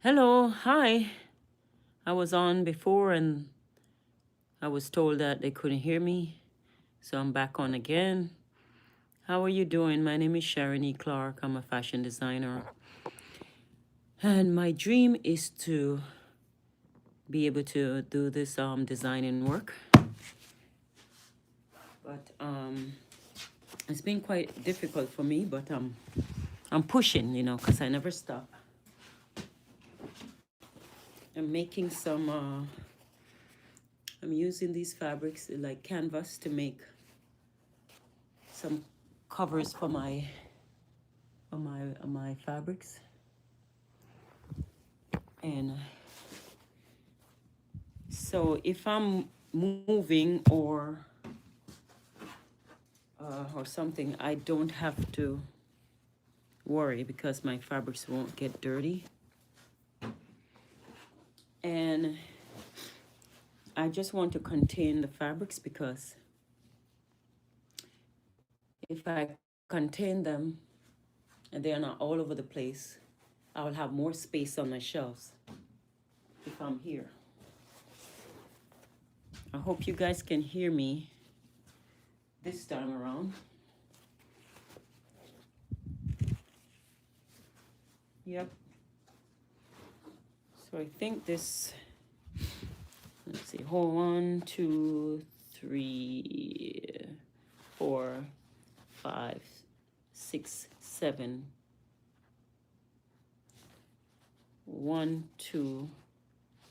Hello, hi. I was on before and I was told that they couldn't hear me, so I'm back on again. How are you doing? My name is Sharon E. Clark. I'm a fashion designer. And my dream is to be able to do this designing work. But it's been quite difficult for me, but I'm pushing, because I never stop. I'm making some I'm using these fabrics like canvas to make some covers for my fabrics. And so if I'm moving or something, I don't have to worry because my fabrics won't get dirty. And I just want to contain the fabrics because if I contain them and they are not all over the place, I will have more space on my shelves if I'm here. I hope you guys can hear me this time around. Yep. So I think this, let's see, hold 1, 2, 3, 4, 5, 6, 7. 1, 2,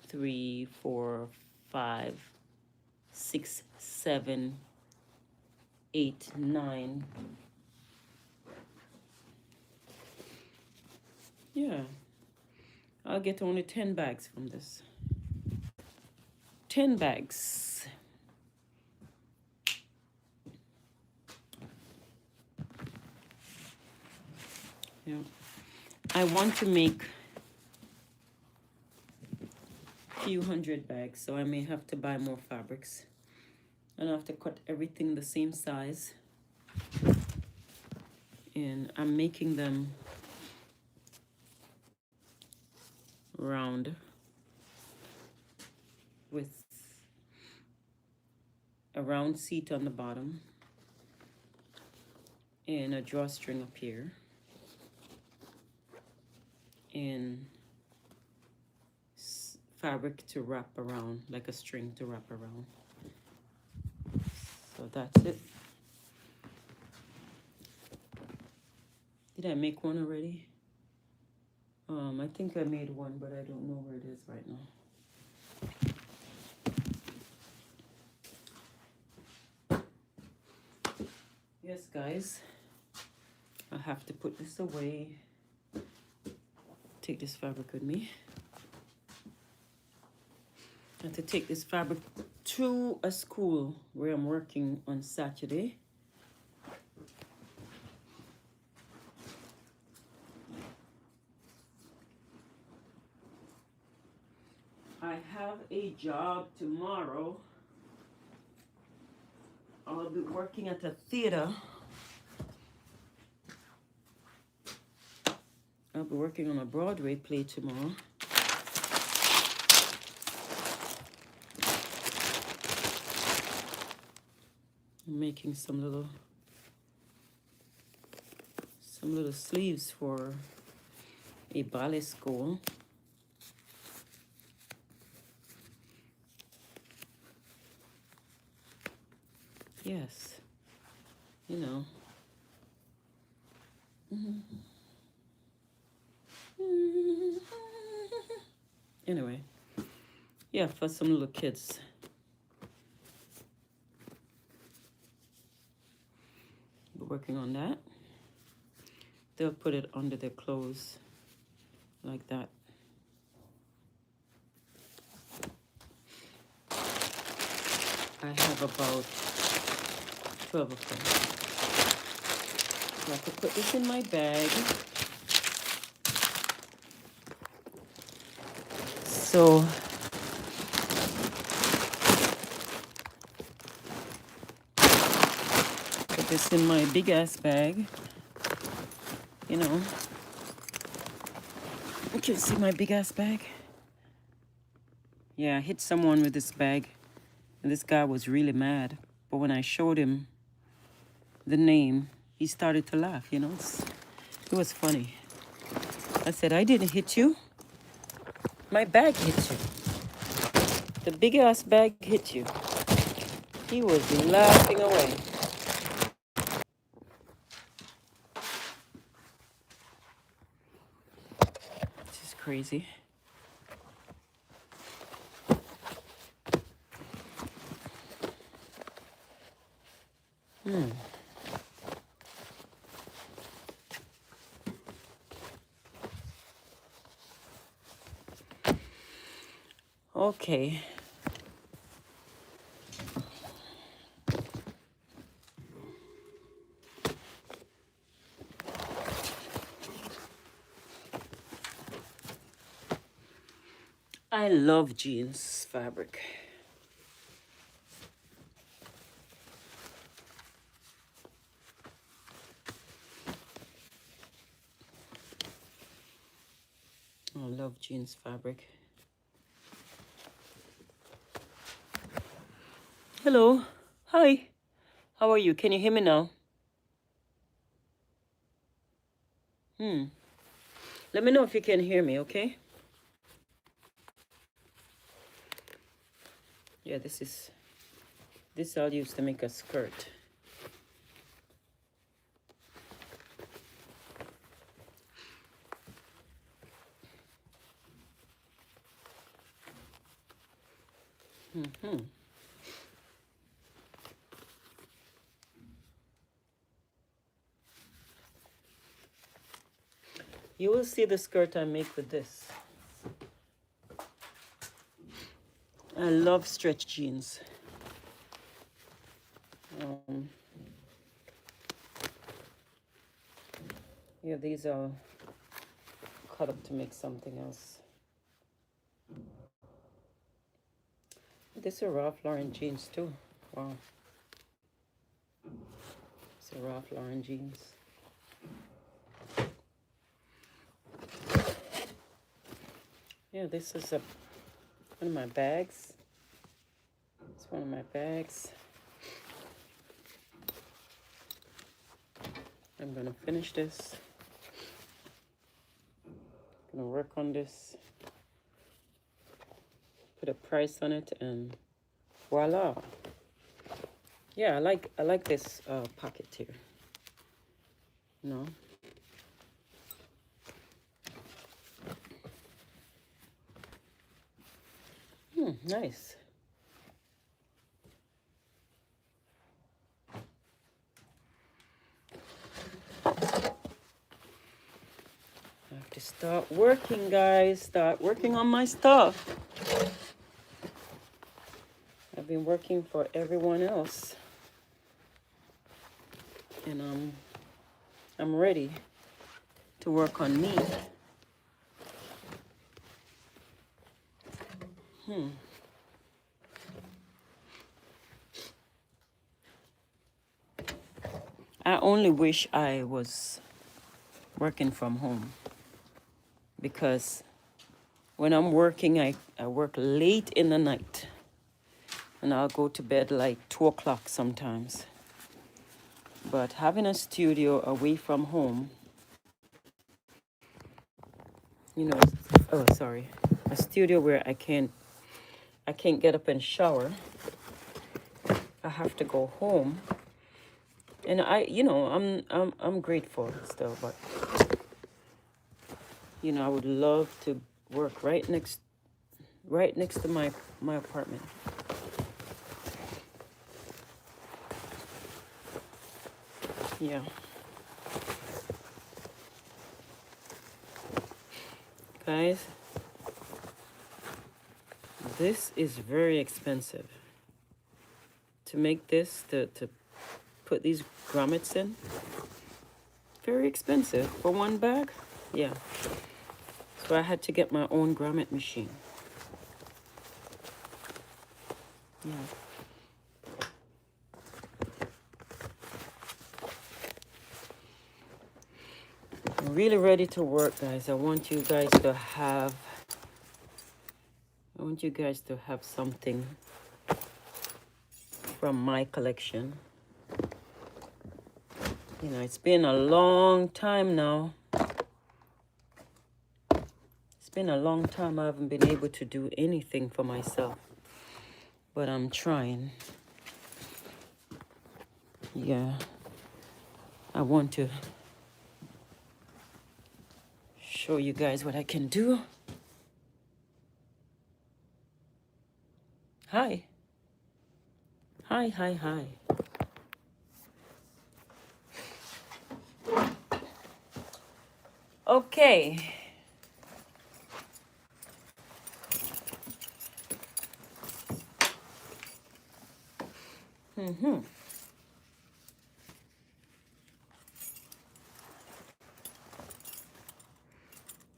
3, 4, 5, 6, 7, 8, 9. Yeah, I'll get only 10 bags from this. 10 bags. Yeah. I want to make a few hundred bags, so I may have to buy more fabrics. And I have to cut everything the same size. And I'm making them round with a round seat on the bottom and a drawstring up here and fabric to wrap around, like a string to wrap around. So that's it. Did I make one already? I think I made one, but I don't know where it is right now. Yes, guys, I have to put this away. Take this fabric with me. I have to take this fabric to a school where I'm working on Saturday. I have a job tomorrow. I'll be working at a theater. I'll be working on a Broadway play tomorrow. I'm making some little sleeves for a ballet school. Yes, you know. Anyway, yeah, for some little kids. We're working on that. They'll put it under their clothes like that. I have about 12 of them. So I have to put this in my bag. So put this in my big ass bag, can you see my big ass bag? Yeah, I hit someone with this bag, and this guy was really mad. But when I showed him the name, he started to laugh, you know. It was funny. I said, I didn't hit you. My bag hit you. The big ass bag hit you. He was laughing away. This is crazy. Okay. I love jeans fabric. I love jeans fabric. Hello. Hi. How are you? Can you hear me now? Let me know if you can hear me, okay? Yeah, this I'll use to make a skirt. You will see the skirt I make with this. I love stretch jeans. Yeah, these are cut up to make something else. These are Ralph Lauren jeans too. Wow. These are Ralph Lauren jeans. Yeah, this is one of my bags. It's one of my bags. I'm gonna finish this. Gonna work on this. Put a price on it, and voila. Yeah, I like this pocket here. No. Nice. I have to start working, guys. Start working on my stuff. I've been working for everyone else, and I'm ready to work on me. I only wish I was working from home, because when I'm working, I work late in the night, and I'll go to bed like 2 o'clock sometimes. But having a studio away from home, you know, a studio where I can't get up and shower. I have to go home, and I'm grateful still, but I would love to work right next to my apartment. Yeah. Guys, this is very expensive. To make this, to put these grommets in, very expensive for one bag. Yeah. So I had to get my own grommet machine. Yeah. really ready to work, guys. I want you guys to have something from my collection. You know, it's been a long time now. It's been a long time I haven't been able to do anything for myself. But I'm trying. Yeah. I want to show you guys what I can do. Hi. Hi, hi, hi. Okay.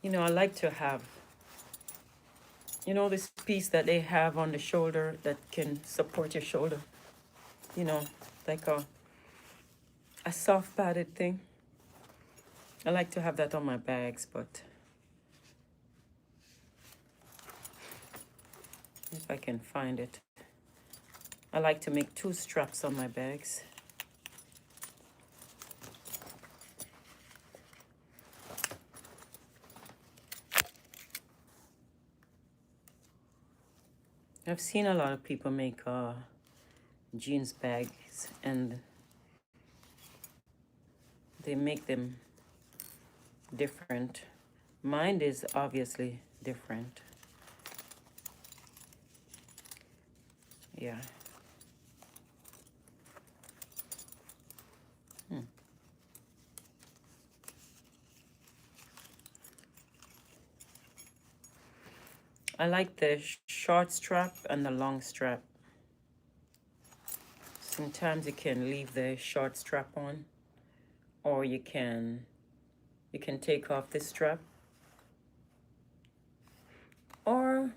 You know, I like to have, you know, this piece that they have on the shoulder that can support your shoulder. You know, like a soft padded thing. I like to have that on my bags, but if I can find it. I like to make 2 straps on my bags. I've seen a lot of people make jeans bags, and they make them different. Mine is obviously different. Yeah. I like the short strap and the long strap. Sometimes you can leave the short strap on, or you can take off this strap, or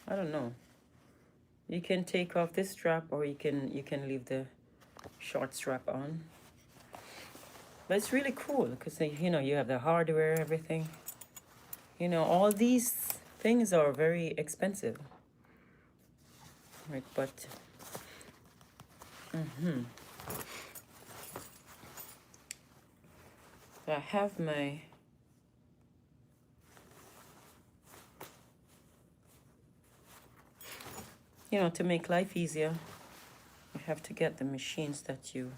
I don't know. You can take off this strap, or you can leave the short strap on. But it's really cool because, you know, you have the hardware, everything. You know, all these things are very expensive, right? But I have my you know, to make life easier, you have to get the machines that you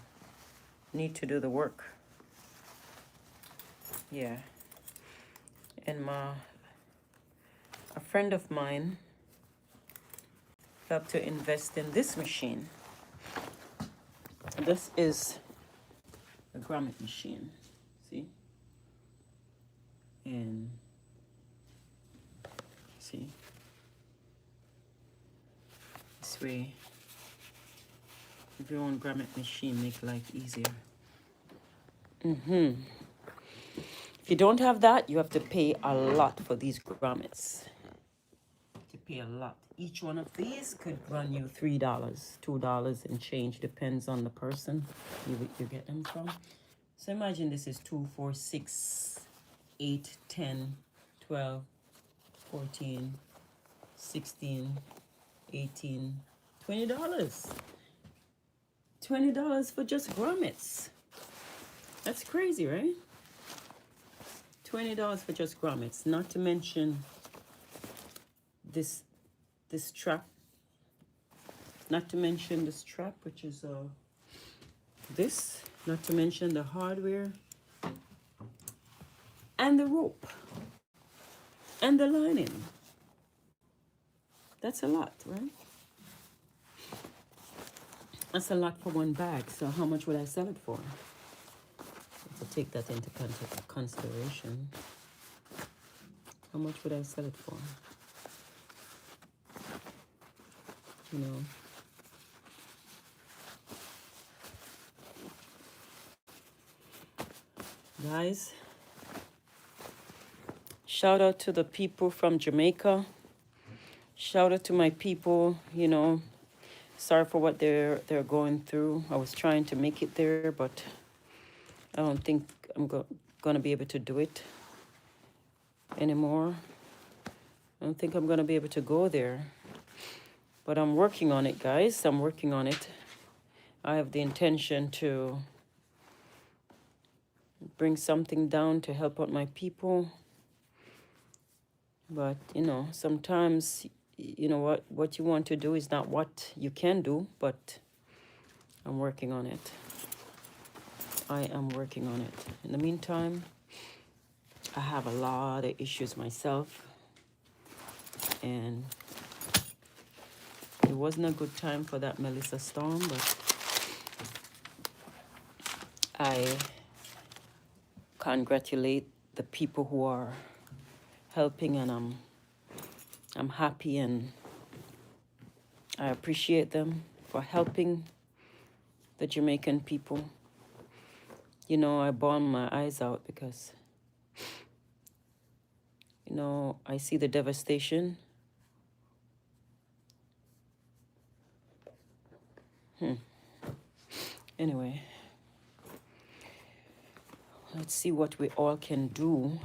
need to do the work. Yeah. And a friend of mine helped to invest in this machine. This is a grommet machine. See? And see? This way, if your own grommet machine, make life easier. If you don't have that, you have to pay a lot for these grommets. To pay a lot. Each one of these could run you $3, $2 and change, depends on the person you get them from. So imagine this is 2, 4, 6, 8, 10, 12, 14, 16, 18, $20. $20 for just grommets. That's crazy, right? $20 for just grommets. Not to mention this strap. Not to mention the strap, which is this. Not to mention the hardware and the rope and the lining. That's a lot, right? That's a lot for one bag. So how much would I sell it for? To take that into consideration. How much would I sell it for? You know. Guys, shout out to the people from Jamaica. Shout out to my people, you know. Sorry for what they're going through. I was trying to make it there, but I don't think I'm gonna be able to do it anymore. I don't think I'm gonna be able to go there. But I'm working on it, guys. I'm working on it. I have the intention to bring something down to help out my people. But, you know, sometimes, you know, what you want to do is not what you can do, but I'm working on it. I am working on it. In the meantime, I have a lot of issues myself, and it wasn't a good time for that Melissa storm, but I congratulate the people who are helping, and I'm happy, and I appreciate them for helping the Jamaican people. You know, I bawl my eyes out because, you know, I see the devastation. Anyway, let's see what we all can do.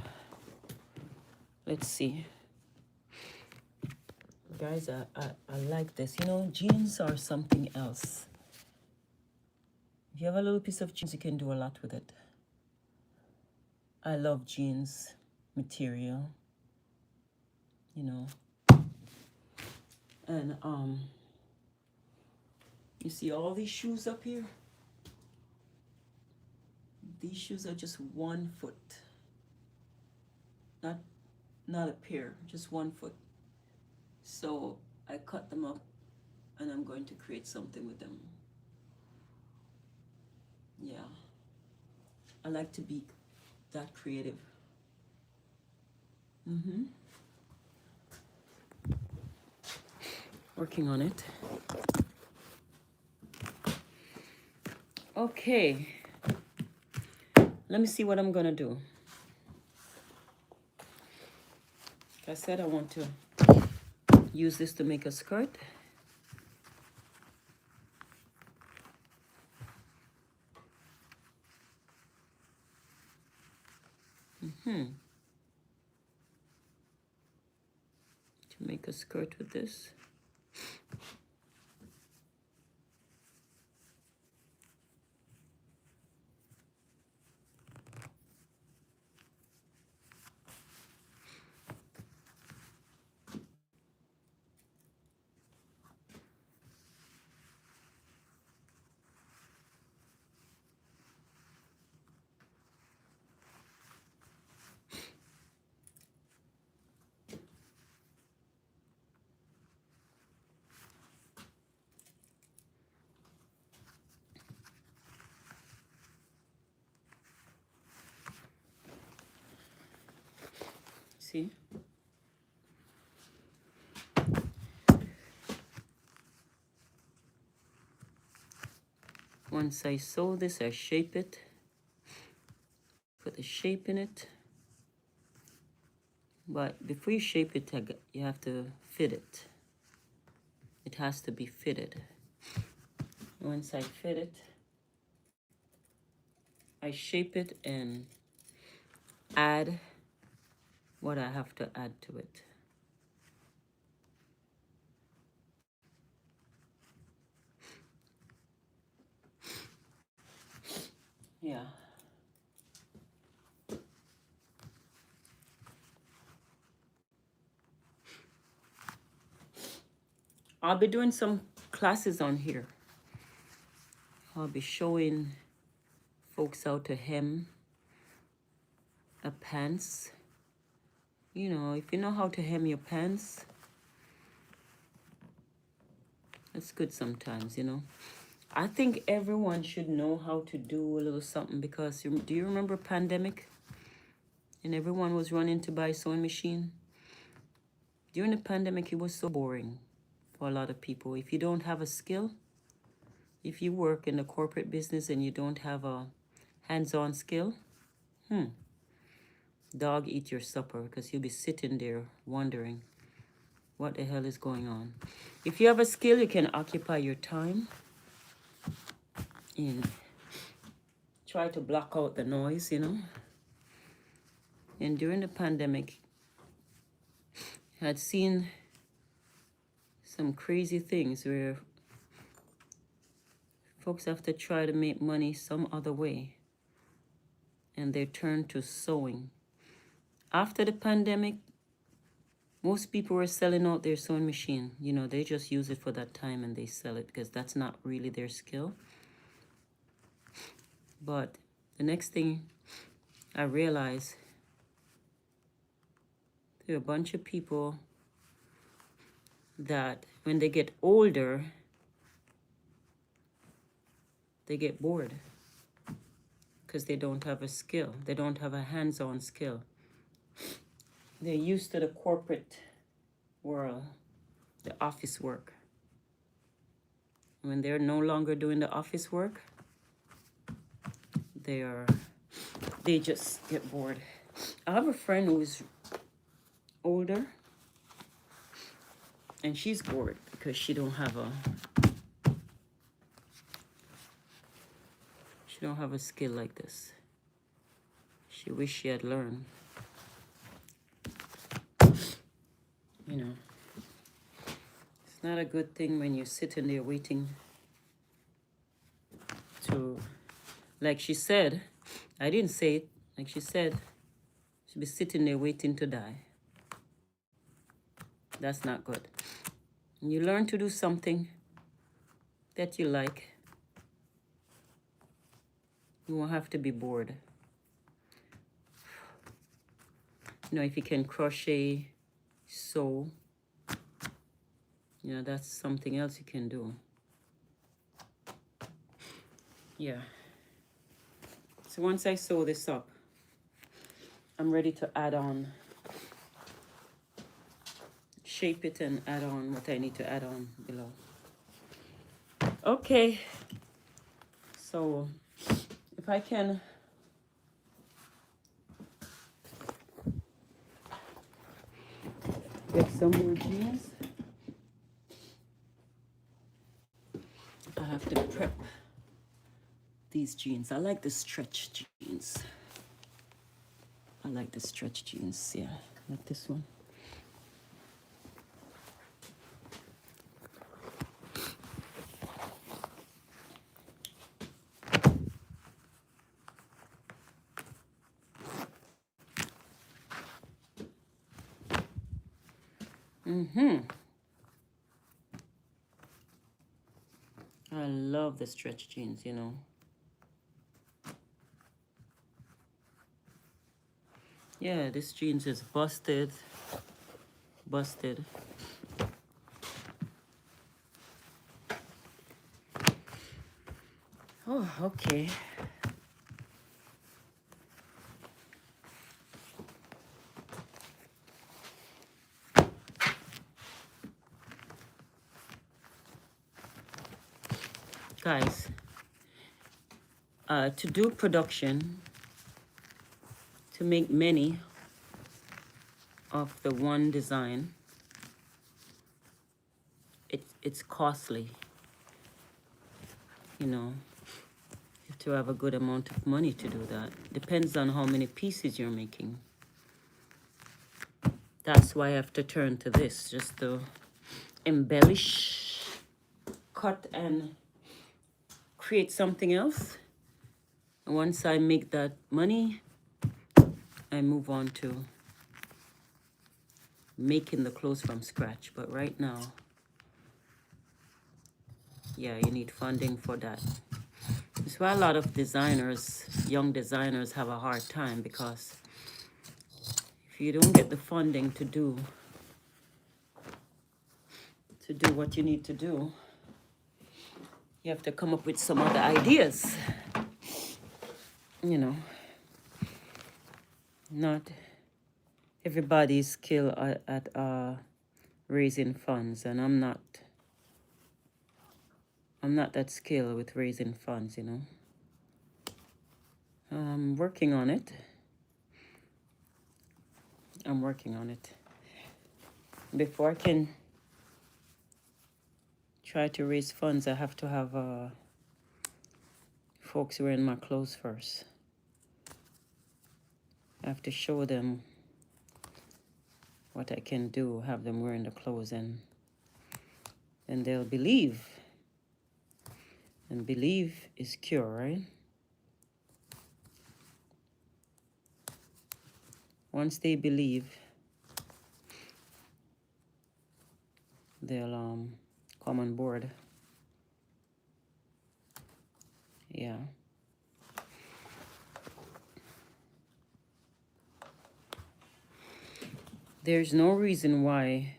Let's see. Guys, I like this. You know, jeans are something else. If you have a little piece of jeans, you can do a lot with it. I love jeans material, you know. And you see all these shoes up here? These shoes are just 1 foot. Not a pair, just 1 foot. So I cut them up and I'm going to create something with them. Yeah. I like to be that creative. Working on it. Okay. Let me see what I'm gonna do. Like I said, I want to use this to make a skirt. To make a skirt with this. See? Once I sew this, I shape it. Put the shape in it. But before you shape it, you have to fit it. It has to be fitted. Once I fit it, I shape it and add what I have to add to it. Yeah. I'll be doing some classes on here. I'll be showing folks how to hem a pants. You know, if you know how to hem your pants, that's good sometimes, you know. I think everyone should know how to do a little something because do you remember pandemic? And everyone was running to buy a sewing machine. During the pandemic, it was so boring for a lot of people. If you don't have a skill, if you work in the corporate business and you don't have a hands-on skill, dog eat your supper because you'll be sitting there wondering what the hell is going on. If you have a skill, you can occupy your time and try to block out the noise, you know. And during the pandemic, I had seen some crazy things where folks have to try to make money some other way, and they turn to sewing. After the pandemic, most people were selling out their sewing machine. You know, they just use it for that time and they sell it because that's not really their skill. But the next thing I realized, there are a bunch of people that when they get older, they get bored because they don't have a skill. They don't have a hands-on skill. They're used to the corporate world, the office work. When they're no longer doing the office work, they just get bored. I have a friend who is older, and she's bored because she don't have a skill like this. She wish she had learned. You know, it's not a good thing when you're sitting there waiting to, like she said, I didn't say it, like she said, she'd be sitting there waiting to die. That's not good. When you learn to do something that you like, you won't have to be bored. You know, if you can crochet, sew, you know, that's something else you can do. Yeah. So once I sew this up, I'm ready to add on, shape it and add on what I need to add on below. Okay. So if I can get some more jeans, I have to prep these jeans. I like the stretch jeans. I like the stretch jeans, yeah, like this one. I love the stretch jeans, you know. Yeah, this jeans is busted. Oh, okay. Guys, to do production, to make many of the one design, it's costly. You know, you have to have a good amount of money to do that. Depends on how many pieces you're making. That's why I have to turn to this, just to embellish, cut, and create something else. And once I make that money, I move on to making the clothes from scratch. But right now, yeah, you need funding for that. That's why a lot of designers, young designers, have a hard time, because if you don't get the funding to do what you need to do, you have to come up with some other ideas. You know, not everybody's skilled at raising funds, and I'm not that skilled with raising funds, you know. I'm working on it. Before I can try to raise funds, I have to have folks wearing my clothes first. I have to show them what I can do, have them wearing the clothes, and they'll believe. And believe is cure, right? Once they believe, they'll come on board. Yeah. There's no reason why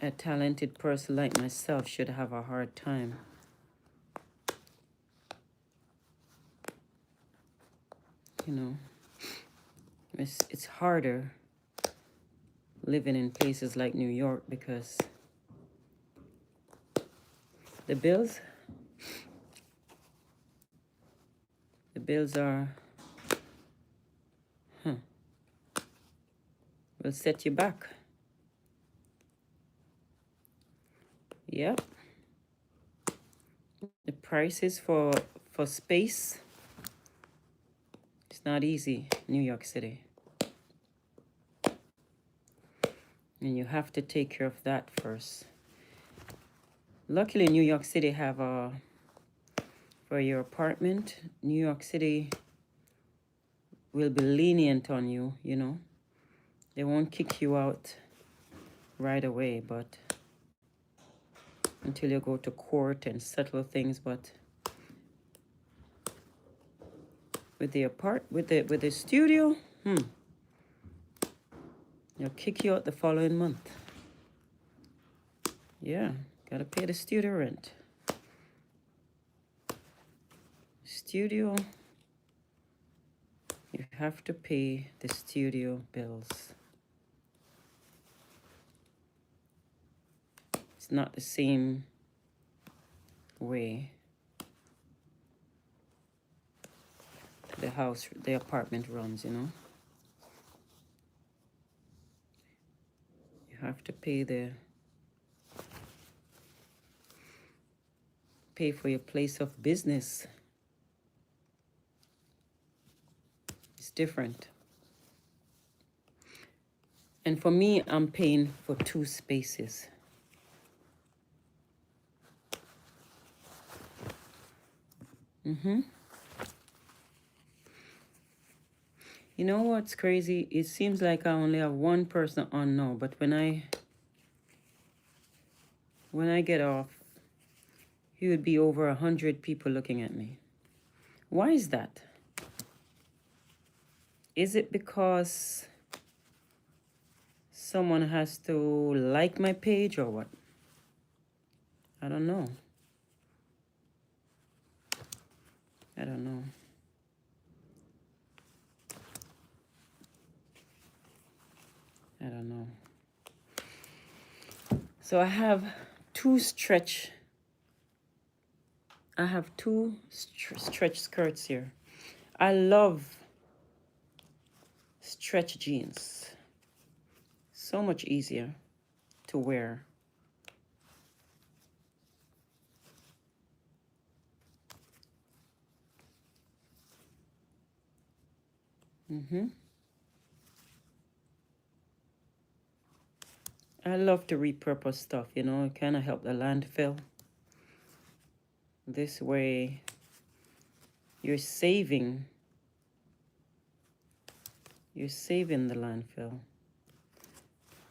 a talented person like myself should have a hard time. You know, it's harder living in places like New York because the bills are will set you back. Yep. The prices for space, it's not easy, New York City. And you have to take care of that first. Luckily, New York City have for your apartment, New York City will be lenient on you, you know. They won't kick you out right away, but until you go to court and settle things. But with the studio, they'll kick you out the following month. Yeah, gotta pay the studio rent. Studio, you have to pay the studio bills. It's not the same way the apartment runs, you know. You have to pay for your place of business. It's different. And for me, I'm paying for 2 spaces. You know what's crazy? It seems like I only have one person on now, but when I get off, you would be over 100 people looking at me. Why is that? Is it because someone has to like my page or what? I don't know. I don't know. I don't know. So I have two stretch skirts here. I love stretch jeans. So much easier to wear. I love to repurpose stuff, you know, it kind of help the landfill. This way, you're saving the landfill.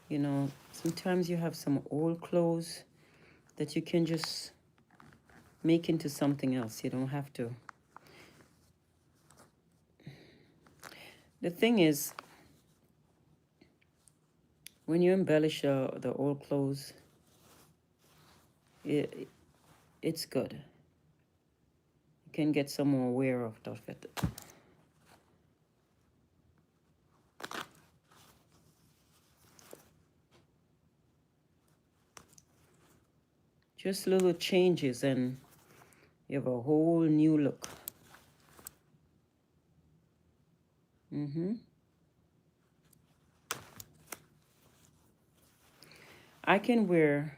You know, sometimes you have some old clothes that you can just make into something else. You don't have to. The thing is, when you embellish the old clothes, it's good. You can get some more wear out of it. Just little changes and you have a whole new look. I can wear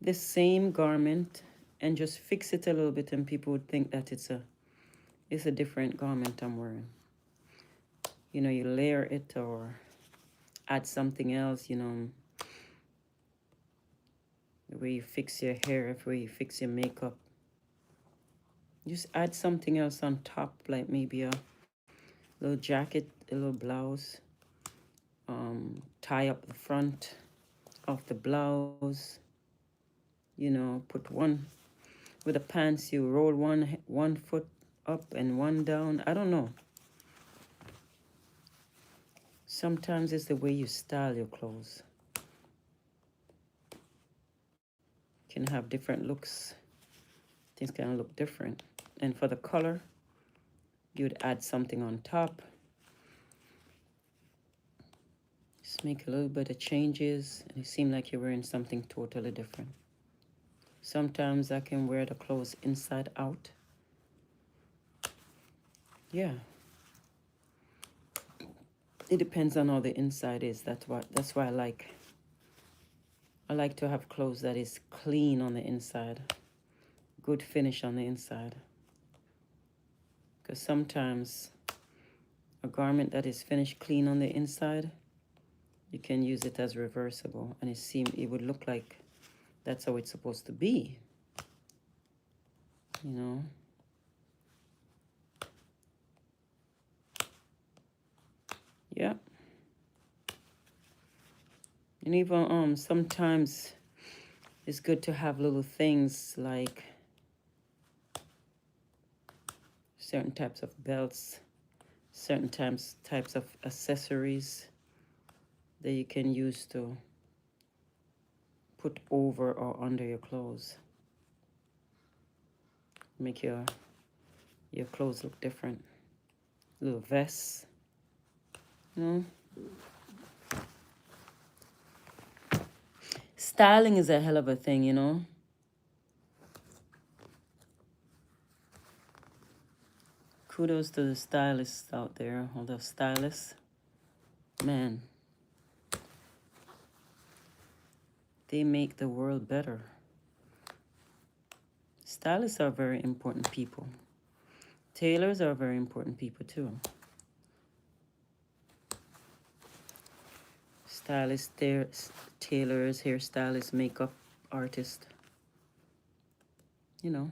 the same garment and just fix it a little bit and people would think that It's a different garment I'm wearing. You know, you layer it or add something else, you know, the way you fix your hair, the way you fix your makeup. Just add something else on top, like maybe a little jacket, a little blouse. Tie up the front of the blouse. You know, put one with the pants. You roll one foot up and one down. I don't know. Sometimes it's the way you style your clothes. Can have different looks. Things can look different. And for the color, you'd add something on top. Just make a little bit of changes, and it seems like you're wearing something totally different. Sometimes I can wear the clothes inside out. Yeah. It depends on how the inside is. That's why I like to have clothes that is clean on the inside. Good finish on the inside. Because sometimes a garment that is finished clean on the inside, you can use it as reversible, and it would look like that's how it's supposed to be. You know. Yeah. And even sometimes it's good to have little things like certain types of belts, certain types of accessories that you can use to put over or under your clothes. Make your clothes look different. Little vests, you know. Styling is a hell of a thing, you know. Kudos to the stylists out there, all the stylists. Man, they make the world better. Stylists are very important people. Tailors are very important people too. Stylists, tailors, hairstylists, makeup artists. You know,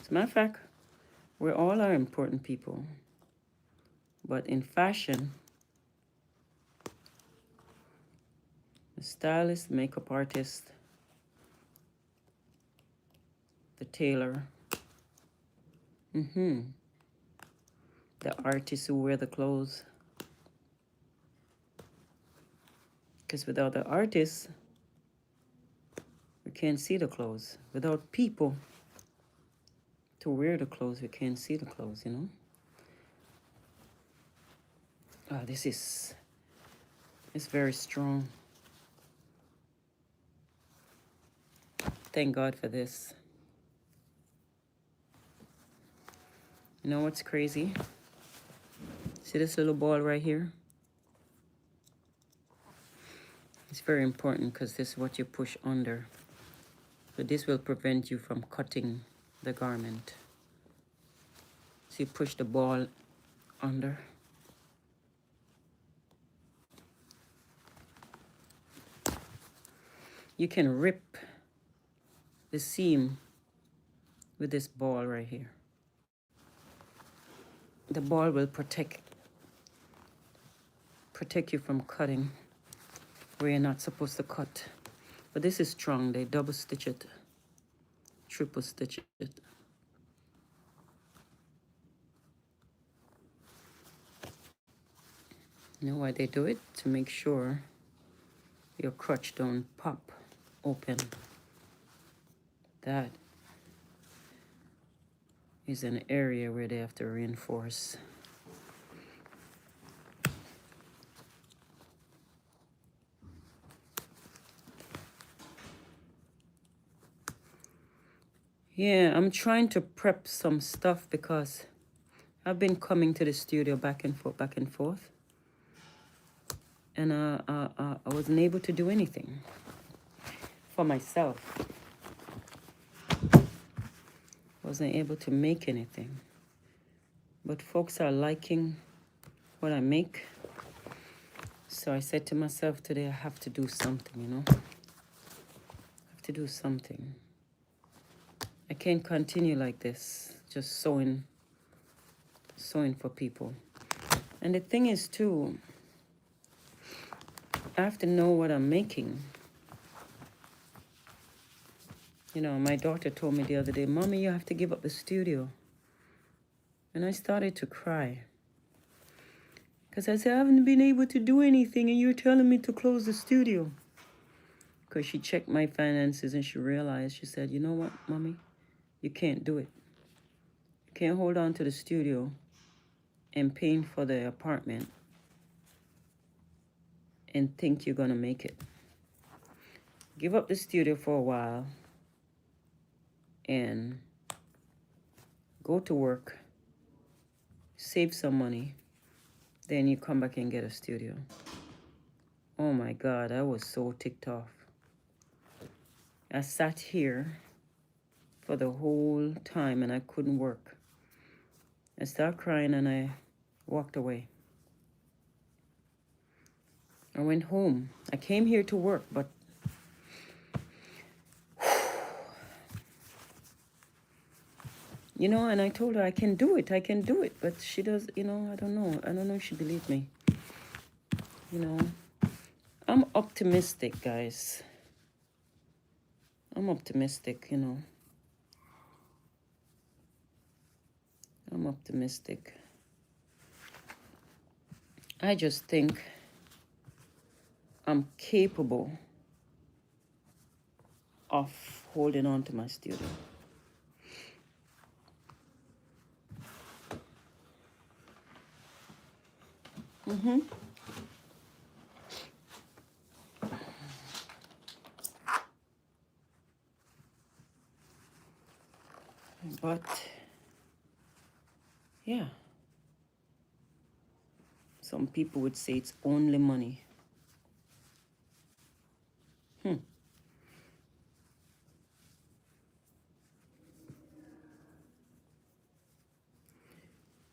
as a matter of fact, we all are important people. But in fashion, the stylist, makeup artist, the tailor, the artists who wear the clothes. Because without the artists, we can't see the clothes. Without people to wear the clothes, we can't see the clothes, you know? This is very strong. Thank God for this. You know what's crazy? See this little ball right here? It's very important because this is what you push under. So this will prevent you from cutting the garment. So you push the ball under. You can rip the seam with this ball right here. The ball will protect you from cutting where you're not supposed to cut. But this is strong. They double stitch it, triple stitch it. You know why they do it? To make sure your crotch don't pop open. That is an area where they have to reinforce. Yeah, I'm trying to prep some stuff because I've been coming to the studio back and forth. And I wasn't able to do anything for myself. Wasn't able to make anything. but folks are liking what I make. So I said to myself today, I have to do something, you know. I have to do something. I can't continue like this, just sewing for people. And the thing is too, I have to know what I'm making. You know, my daughter told me the other day, Mommy, you have to give up the studio. And I started to cry. Because I said, I haven't been able to do anything and you're telling me to close the studio. Because she checked my finances and she realized, she said, you know what, Mommy? You can't do it. You can't hold on to the studio and paying for the apartment and think you're going to make it. Give up the studio for a while and go to work, save some money, then you come back and get a studio. Oh my God, I was so ticked off. I sat here for the whole time and I couldn't work. I started crying and I walked away. I went home. I came here to work, but you know, and I told her I can do it, but she does, you know, I don't know if she believed me. You know, I'm optimistic, guys. I'm optimistic, you know. I'm optimistic. I just think I'm capable of holding on to my studio. But, yeah. Some people would say it's only money.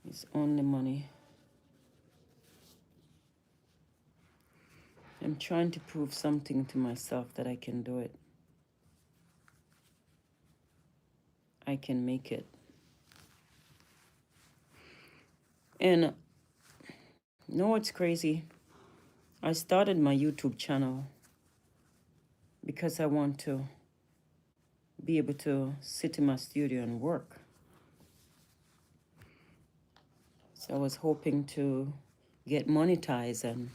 It's only money. I'm trying to prove something to myself that I can do it. I can make it. And you know what's crazy? I started my YouTube channel because I want to be able to sit in my studio and work. So I was hoping to get monetized and,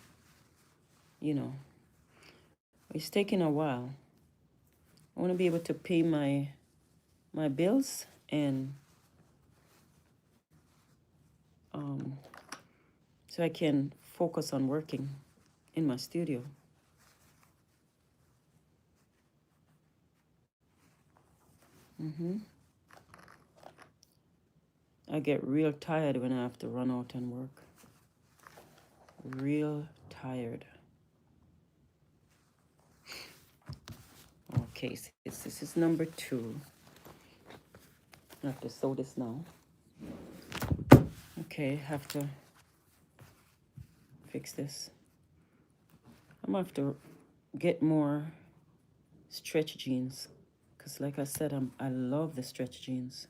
you know, it's taking a while. I want to be able to pay my bills and so I can focus on working in my studio. I get real tired when I have to run out and work. Real tired. Okay, so this is number 2. I have to sew this now. Okay, have to fix this. I'm gonna have to get more stretch jeans because like I said, I love the stretch jeans.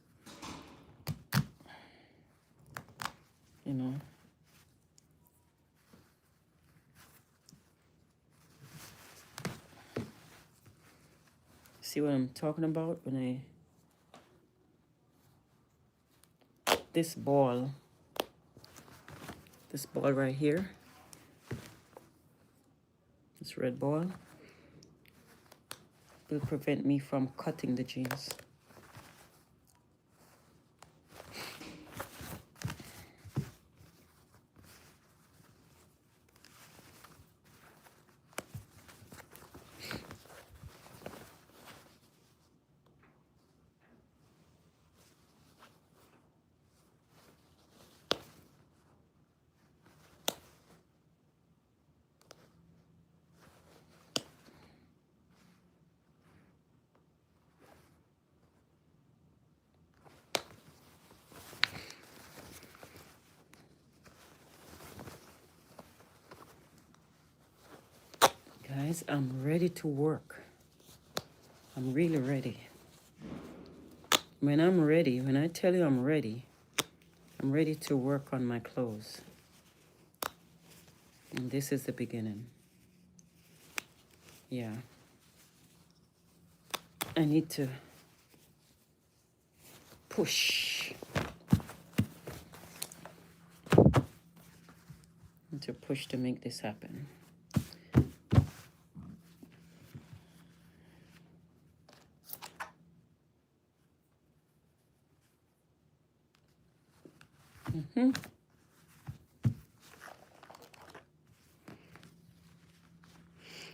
You know. See what I'm talking about when this ball right here, this red ball, will prevent me from cutting the jeans. Guys, I'm ready to work. I'm really ready. When I'm ready, when I tell you I'm ready to work on my clothes. And this is the beginning. Yeah. I need to push. To push to make this happen.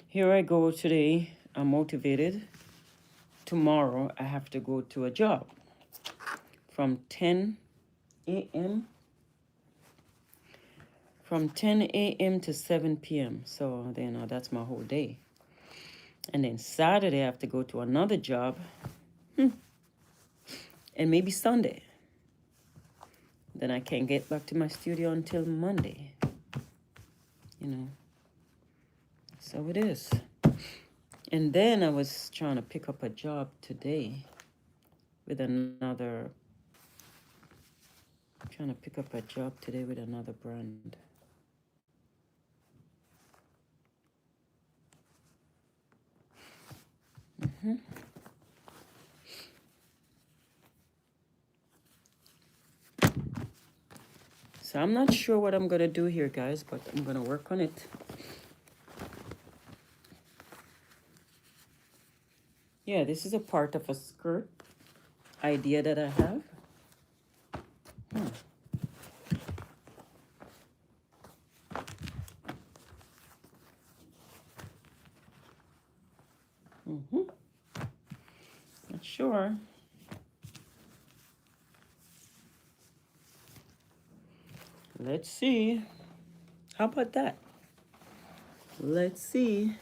Here I go today. I'm motivated. Tomorrow I have to go to a job from 10 a.m. from 10 a.m. to 7 p.m. So, that's my whole day. And then Saturday I have to go to another job. And maybe Sunday. Then I can't get back to my studio until Monday. So it is. And then I was trying to pick up a job today with another brand. So I'm not sure what I'm going to do here, guys, but I'm going to work on it. Yeah, this is a part of a skirt idea that I have. Not sure. Let's see. How about that? Let's see.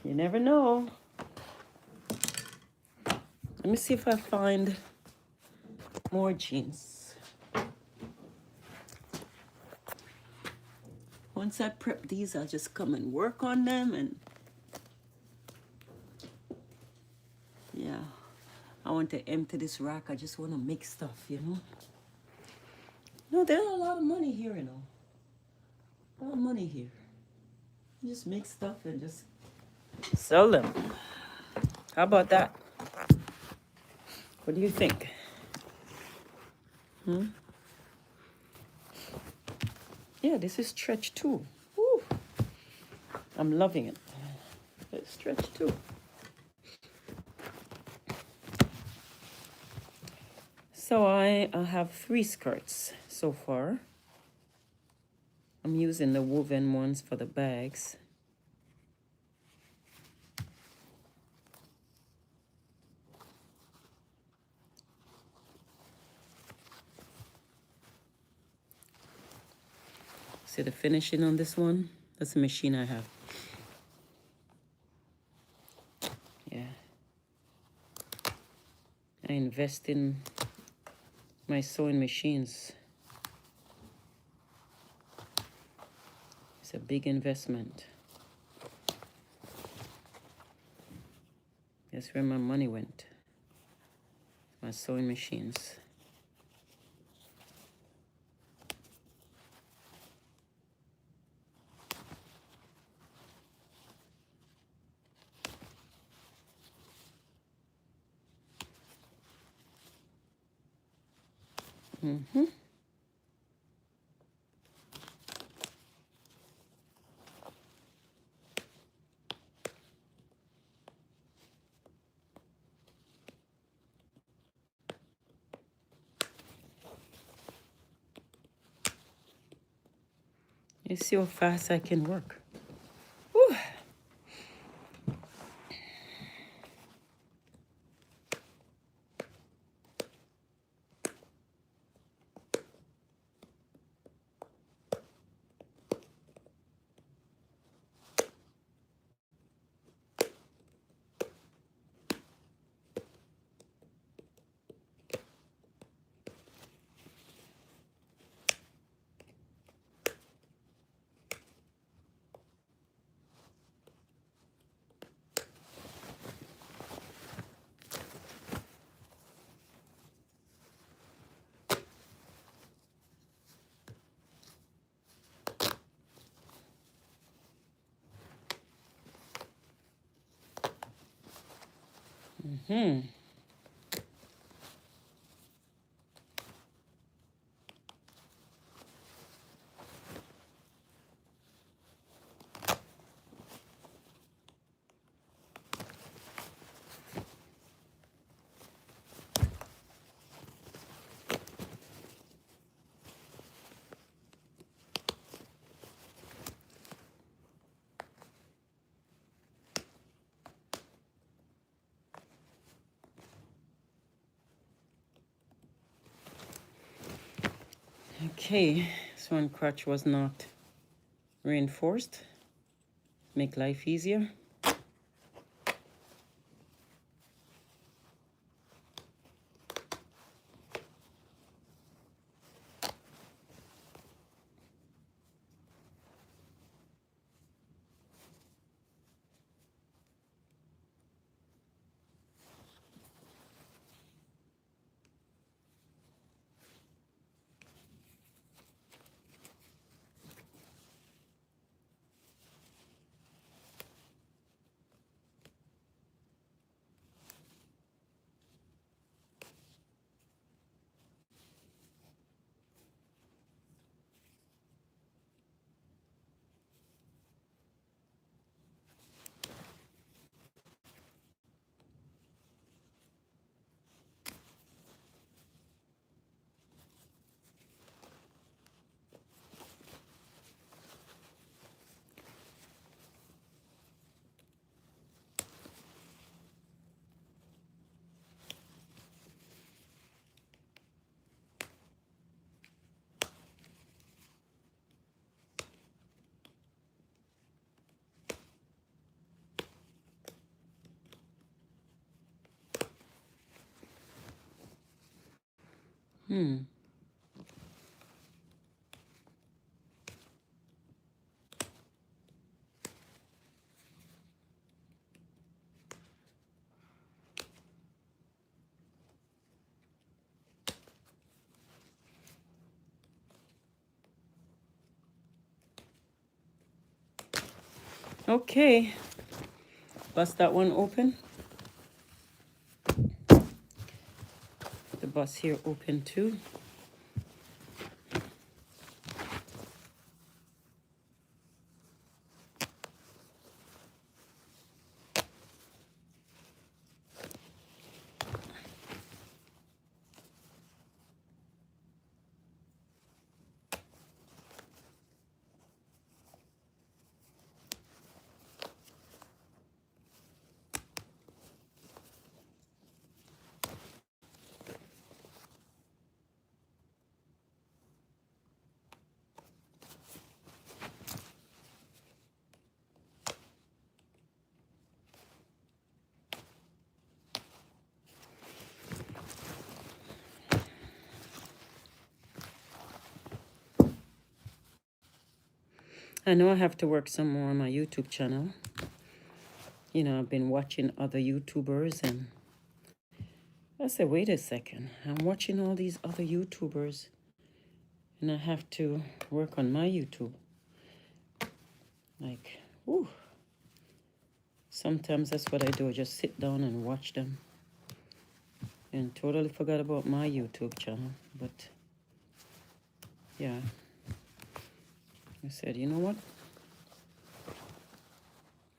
You never know. Let me see if I find more jeans. Once I prep these, I'll just come and work on them. And yeah, I want to empty this rack. I just want to make stuff, No, there's a lot of money here, A lot of money here. You just make stuff and just sell them. How about that? What do you think? Yeah, this is stretch too. Woo. I'm loving it. It's stretch too. So I have 3 skirts so far. I'm using the woven ones for the bags. See the finishing on this one? That's the machine I have. Yeah. I invest in my sewing machines. It's a big investment. That's where my money went. My sewing machines. You see how fast I can work. Whew. Hmm. Okay, this one crotch was not reinforced. Make life easier. Hmm. Okay, bust that one open. The bust here open too. I know I have to work some more on my YouTube channel. You know, I've been watching other YouTubers and I said, wait a second. I'm watching all these other YouTubers and I have to work on my YouTube. Like, whew. Sometimes that's what I do. I just sit down and watch them. And totally forgot about my YouTube channel. But, yeah. I said, you know what?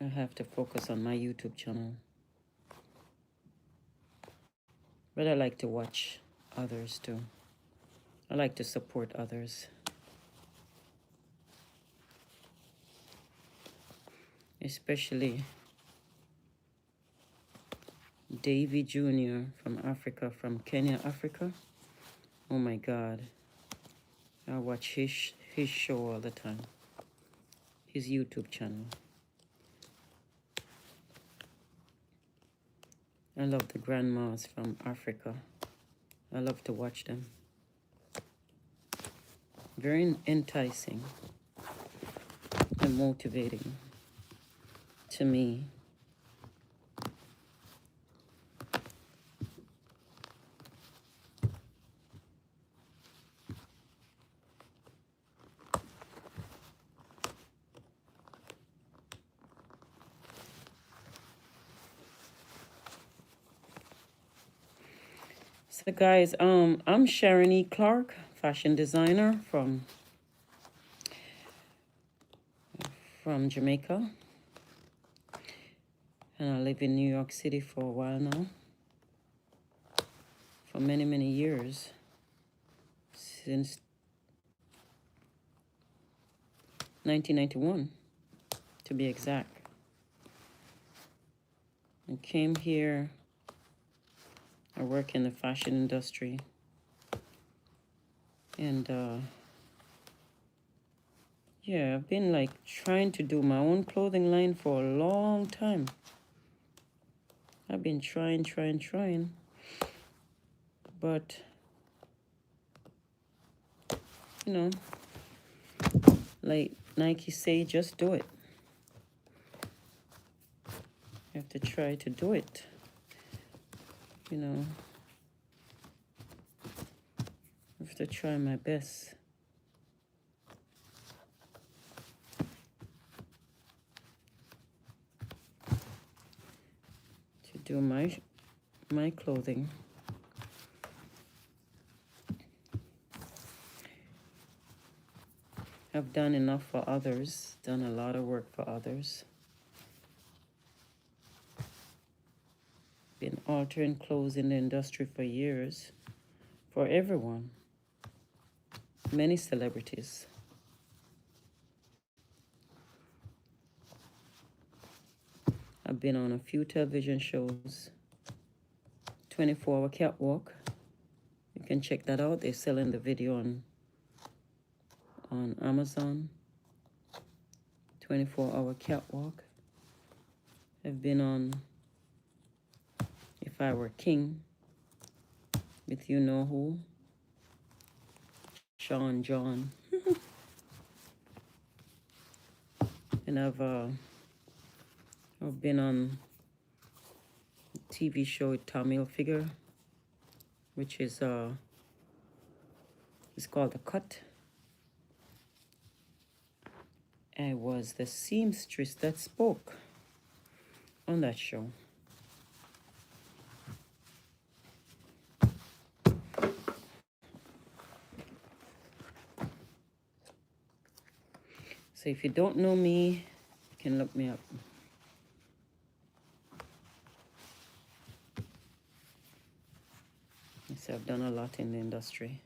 I have to focus on my YouTube channel. But I like to watch others too. I like to support others. Especially Davy Jr. from Africa, from Kenya, Africa. Oh my God. I watch his show all the time. His YouTube channel. I love the grandmas from Africa. I love to watch them. Very enticing and motivating to me. Guys, I'm Sharon E. Clark, fashion designer from Jamaica, and I live in New York City for a while now, for many, many years, since 1991, to be exact. I came here, I work in the fashion industry, and yeah, I've been like trying to do my own clothing line for a long time. I've been trying, but you know, like Nike say, just do it. You have to try to do it, you know. I have to try my best. To do my clothing. I've done enough for others, done a lot of work for others. Been altering clothes in the industry for years, for everyone, many celebrities. I've been on a few television shows, 24-hour catwalk. You can check that out. They're selling the video on Amazon. 24-hour catwalk. I've been on If I Were King with you know who, Sean John. And I've been on a TV show with Tommy Hilfiger, which is it's called The Cut. I was the seamstress that spoke on that show. So if you don't know me, you can look me up. So I've done a lot in the industry.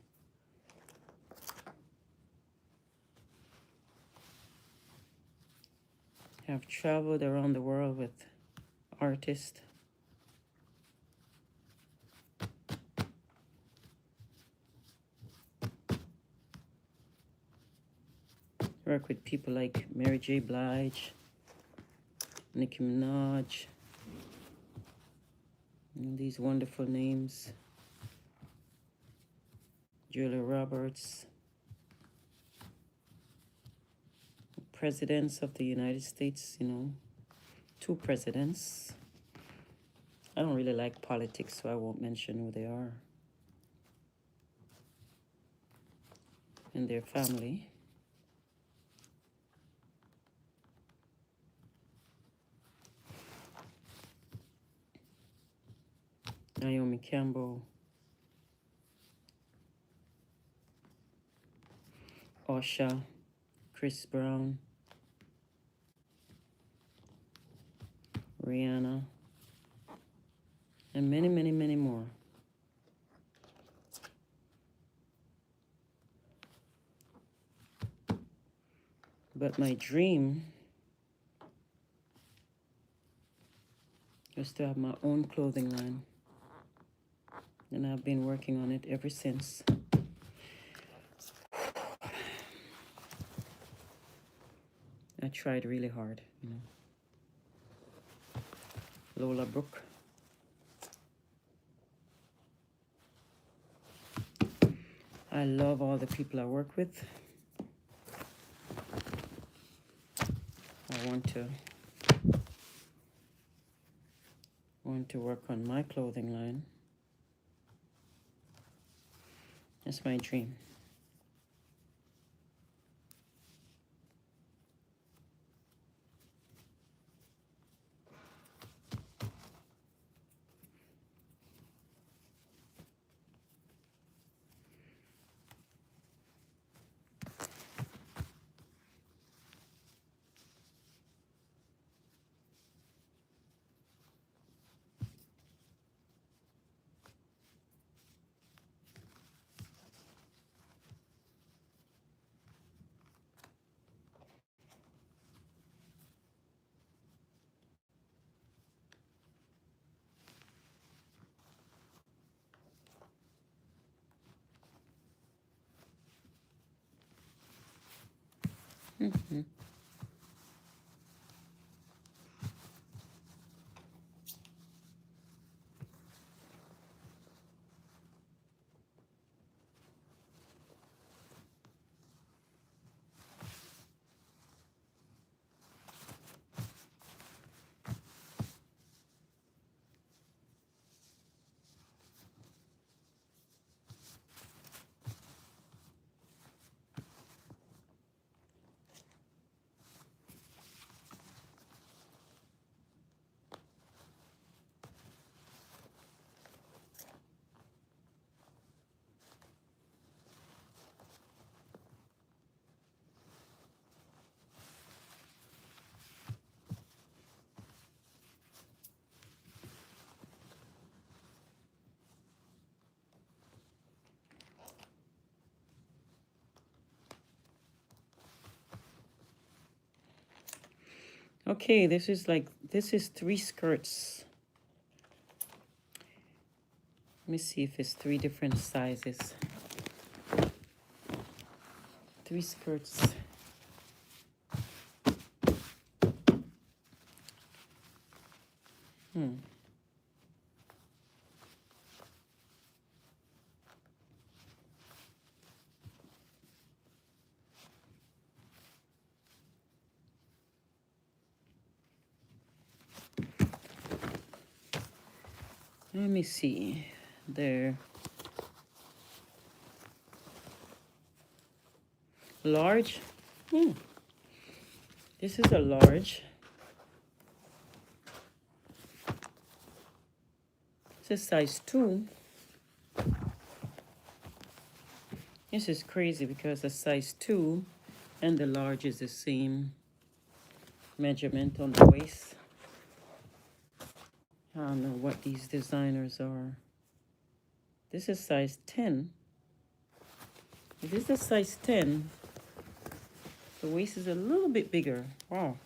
I've traveled around the world with artists. Work with people like Mary J. Blige, Nicki Minaj, and these wonderful names. Julia Roberts, presidents of the United States, you know, 2 presidents. I don't really like politics, so I won't mention who they are. And their family. Naomi Campbell, Usher, Chris Brown, Rihanna, and many, many, many more. But my dream was to have my own clothing line. And I've been working on it ever since. I tried really hard, you know. Lola Brooke. I love all the people I work with. I want to work on my clothing line. That's my dream. Okay, this is 3 skirts. Let me see if it's 3 different sizes. 3 skirts. Let me see. They're large. This is a large. This is size 2. This is crazy because the size 2 and the large is the same measurement on the waist. I don't know what these designers are. This is size 10. If this is size 10, the waist is a little bit bigger. Wow.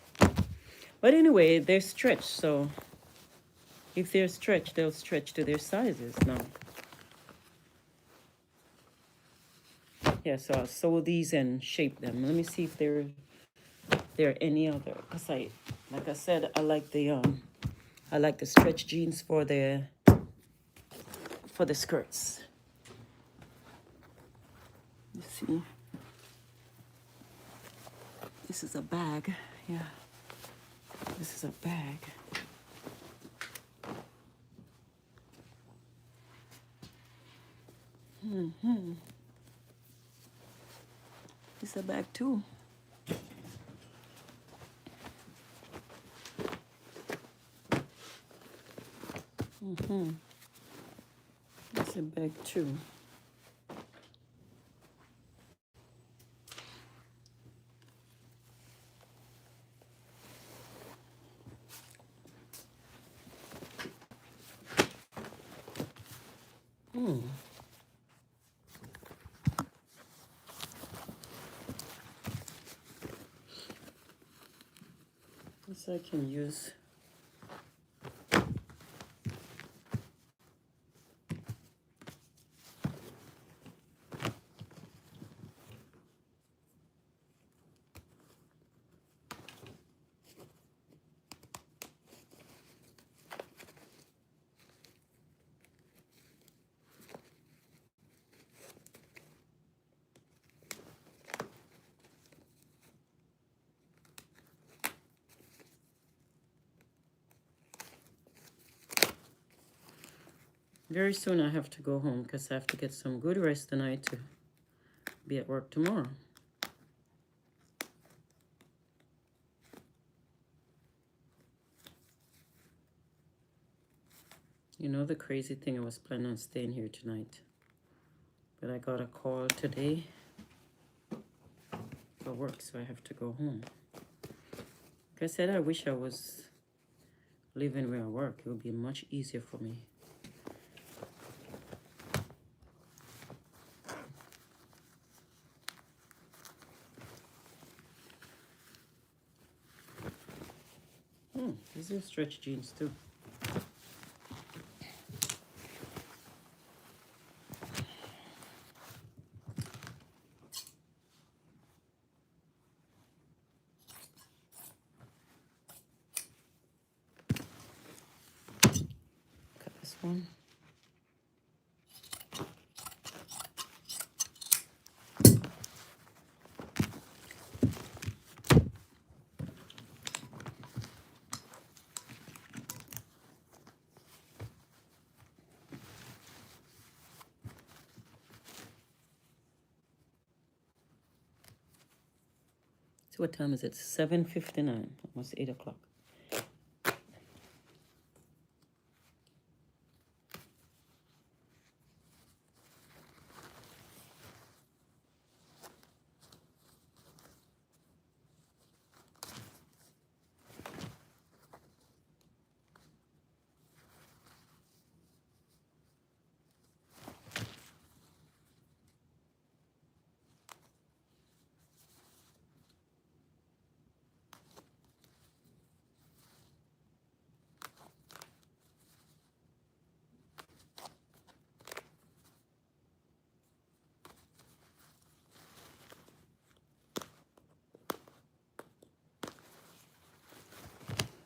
But anyway, they're stretched, so if they're stretched, they'll stretch to their sizes now. Yeah, so I'll sew these and shape them. Let me see if there are any other. Cause like I said, I like the stretch jeans for the skirts. Let's see. This is a bag. Yeah. This is a bag. This is a bag too. It's a bag too. This I can use. Very soon I have to go home because I have to get some good rest tonight to be at work tomorrow. You know the crazy thing, I was planning on staying here tonight, but I got a call today for work, so I have to go home. Like I said, I wish I was living where I work. It would be much easier for me. These are stretch jeans too. one. So what time is it? 7:59, almost 8 o'clock.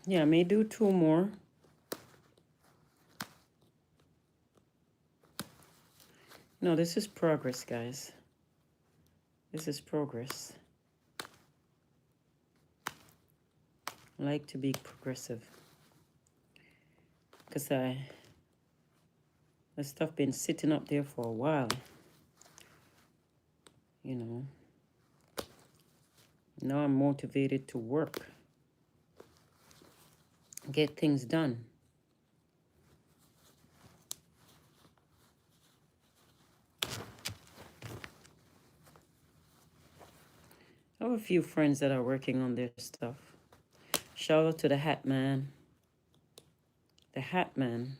Yeah, I may do 2 more. No, this is progress, guys. This is progress. I like to be progressive. Because the stuff been sitting up there for a while. You know. Now I'm motivated to work. Get things done. I have a few friends that are working on their stuff. Shout out to the Hat Man. The Hat Man.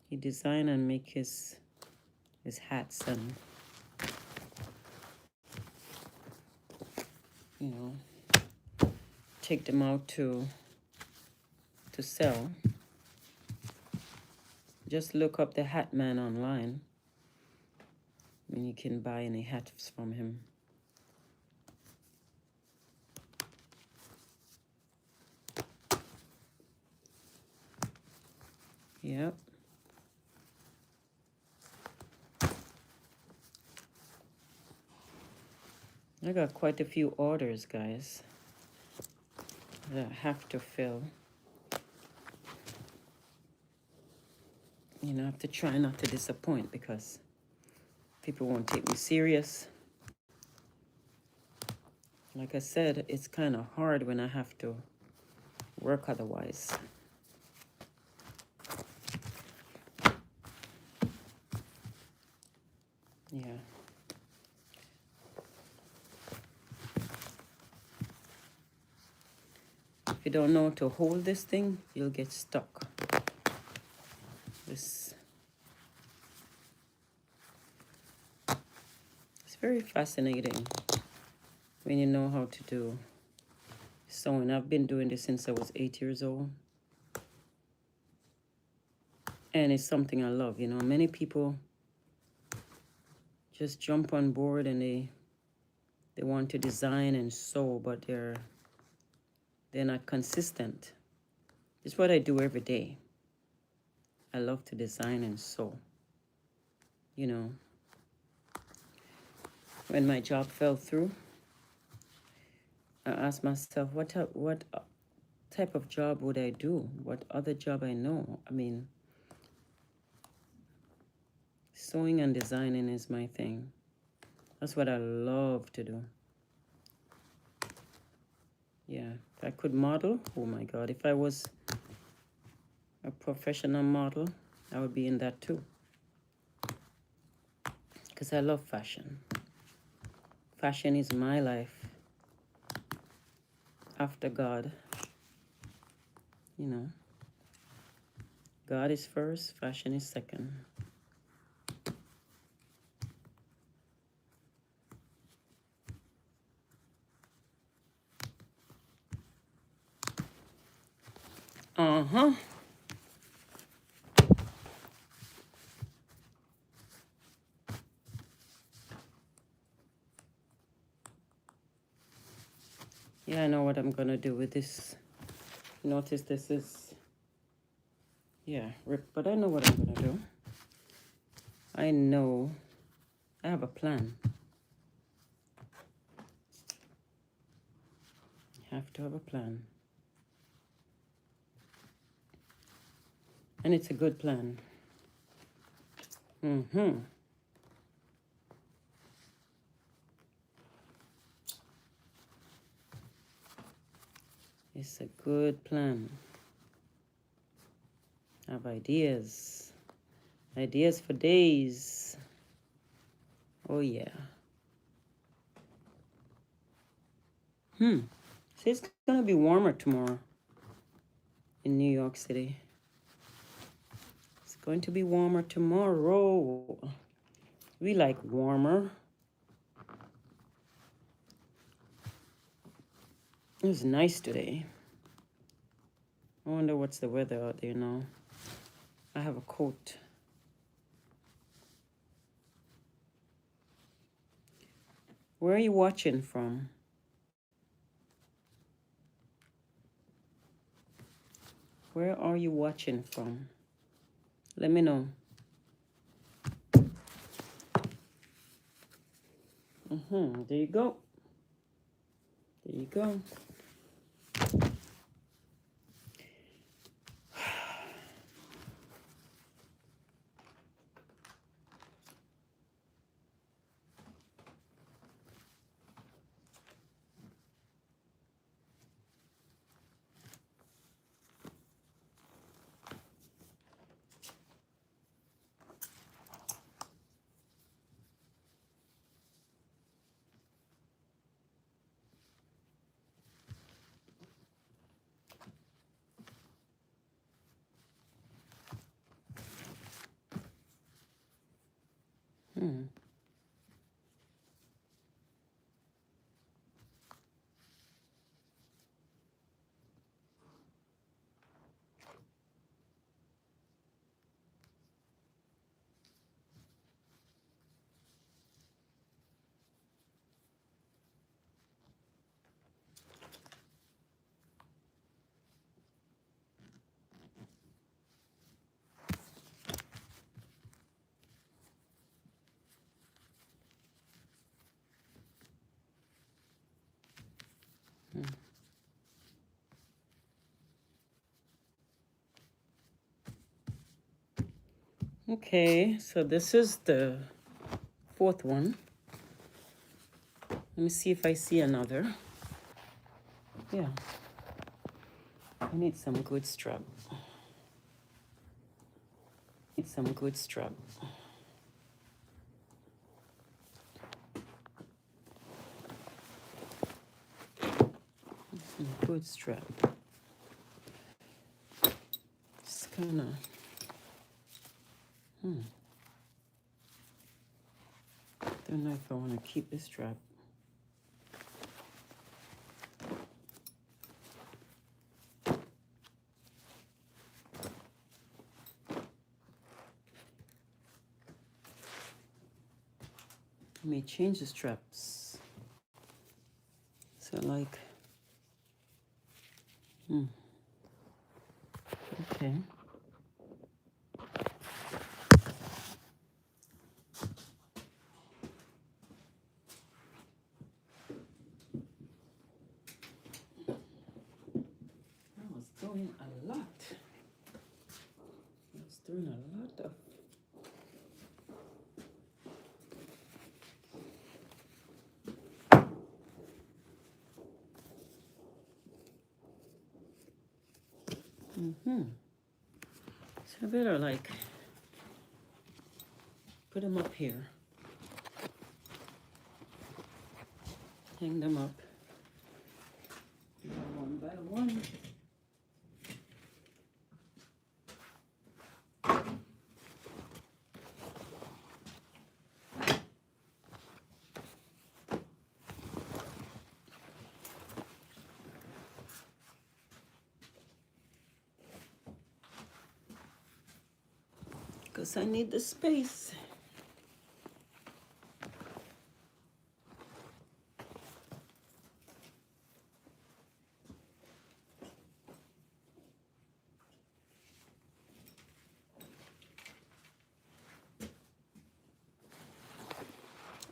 He design and make his hats and, you know, take them out to sell. Just look up the Hat Man online and you can buy any hats from him. Yep. I got quite a few orders, guys, that I have to fill. You know, I have to try not to disappoint because people won't take me serious. Like I said, it's kind of hard when I have to work otherwise. Yeah. If you don't know how to hold this thing, you'll get stuck. It's very fascinating when you know how to do sewing. I've been doing this since I was 8 years old. And it's something I love, you know. Many people just jump on board and they want to design and sew, but they're not consistent. It's what I do every day. I love to design and sew. You know, when my job fell through, I asked myself, what type of job would I do? What other job I know? I mean, sewing and designing is my thing. That's what I love to do. Yeah, if I could model, oh my God, if I was a professional model, I would be in that too. Because I love fashion. Fashion is my life. After God, you know. God is first, fashion is second. Uh-huh. Yeah, I know what I'm gonna do with this. Notice this is Yeah, rip, but I know what I'm gonna do. I know I have a plan. Have to have a plan. And it's a good plan. Mm-hmm. It's a good plan. I have ideas. Ideas for days. Oh yeah. See, it's gonna be warmer tomorrow in New York City. It's going to be warmer tomorrow. We like warmer. It was nice today. I wonder what's the weather out there now. I have a coat. Where are you watching from? Where are you watching from? Let me know. There you go. There you go. Okay, so this is the fourth one. Let me see if I see another. Yeah. I need some good strap. Need some good strap. Some good strap. It's kind of. Don't know if I want to keep this strap. Let me change the straps. So like, okay. I was doing a lot. I was doing a lot of. So I better like put them up here. Hang them up. One by one. Because I need the space.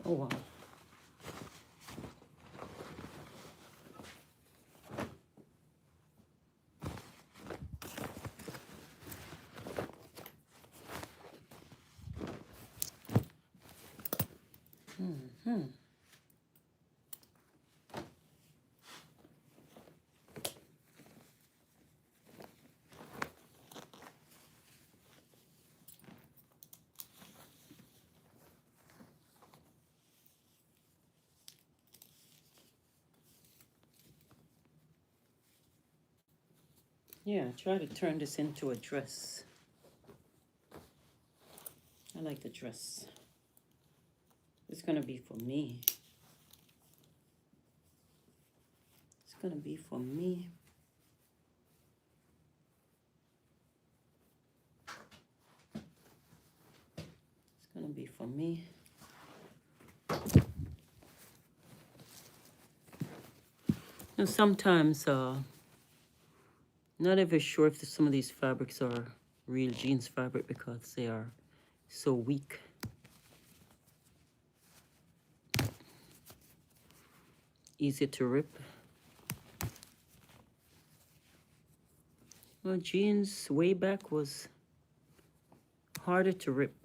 Oh wow. Yeah, try to turn this into a dress. I like the dress. It's gonna be for me. It's gonna be for me. It's gonna be for me. And sometimes, not ever sure if some of these fabrics are real jeans fabric because they are so weak. Easy to rip. Well, jeans way back was harder to rip.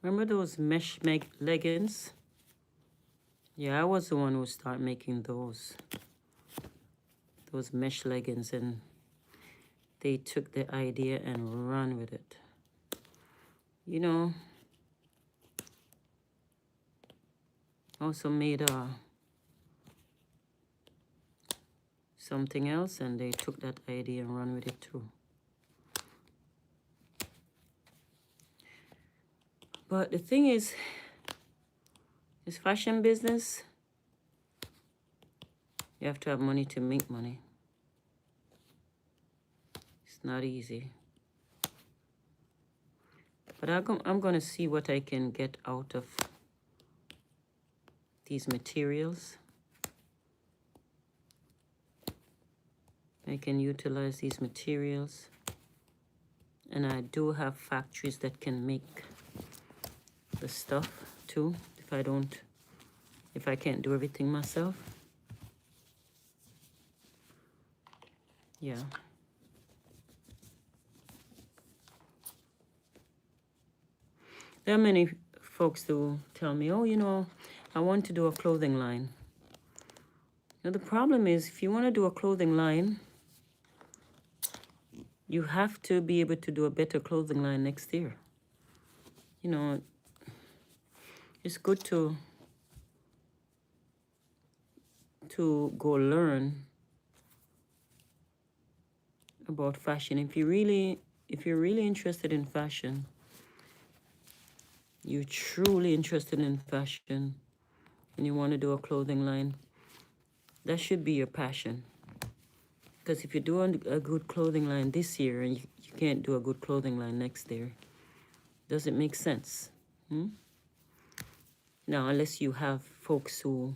Remember those mesh leggings? Yeah, I was the one who started making those mesh leggings, and they took the idea and ran with it. You know, also made something else, and they took that idea and ran with it too. But the thing is, this fashion business, you have to have money to make money. It's not easy. But I'm going to see what I can get out of these materials. I can utilize these materials. And I do have factories that can make the stuff too, if I can't do everything myself. Yeah. There are many folks who tell me, oh, you know, I want to do a clothing line. Now, the problem is, if you want to do a clothing line, you have to be able to do a better clothing line next year. You know, it's good to go learn about fashion. If you're really interested in fashion, you're truly interested in fashion, and you want to do a clothing line, that should be your passion. Because if you're doing a good clothing line this year and you can't do a good clothing line next year, does it make sense? Now, unless you have folks who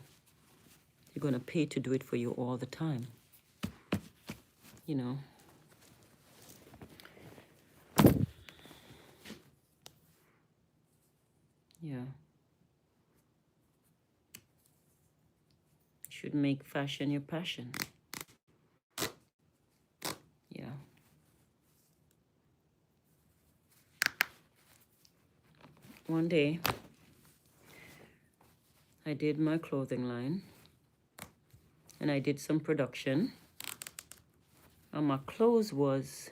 you're going to pay to do it for you all the time, you know. Yeah. You should make fashion your passion. Yeah. One day, I did my clothing line, and I did some production, and my clothes was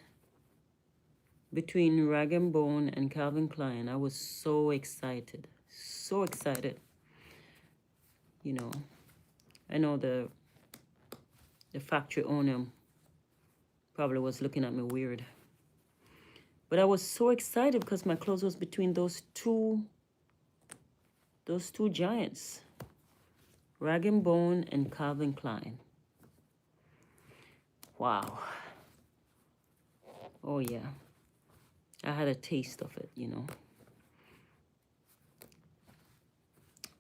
between Rag & Bone and Calvin Klein. I was so excited, so excited. You know, I know the The factory owner probably was looking at me weird. But I was so excited because my clothes was between those two giants, Rag & Bone and Calvin Klein. Wow. Oh yeah. I had a taste of it, you know.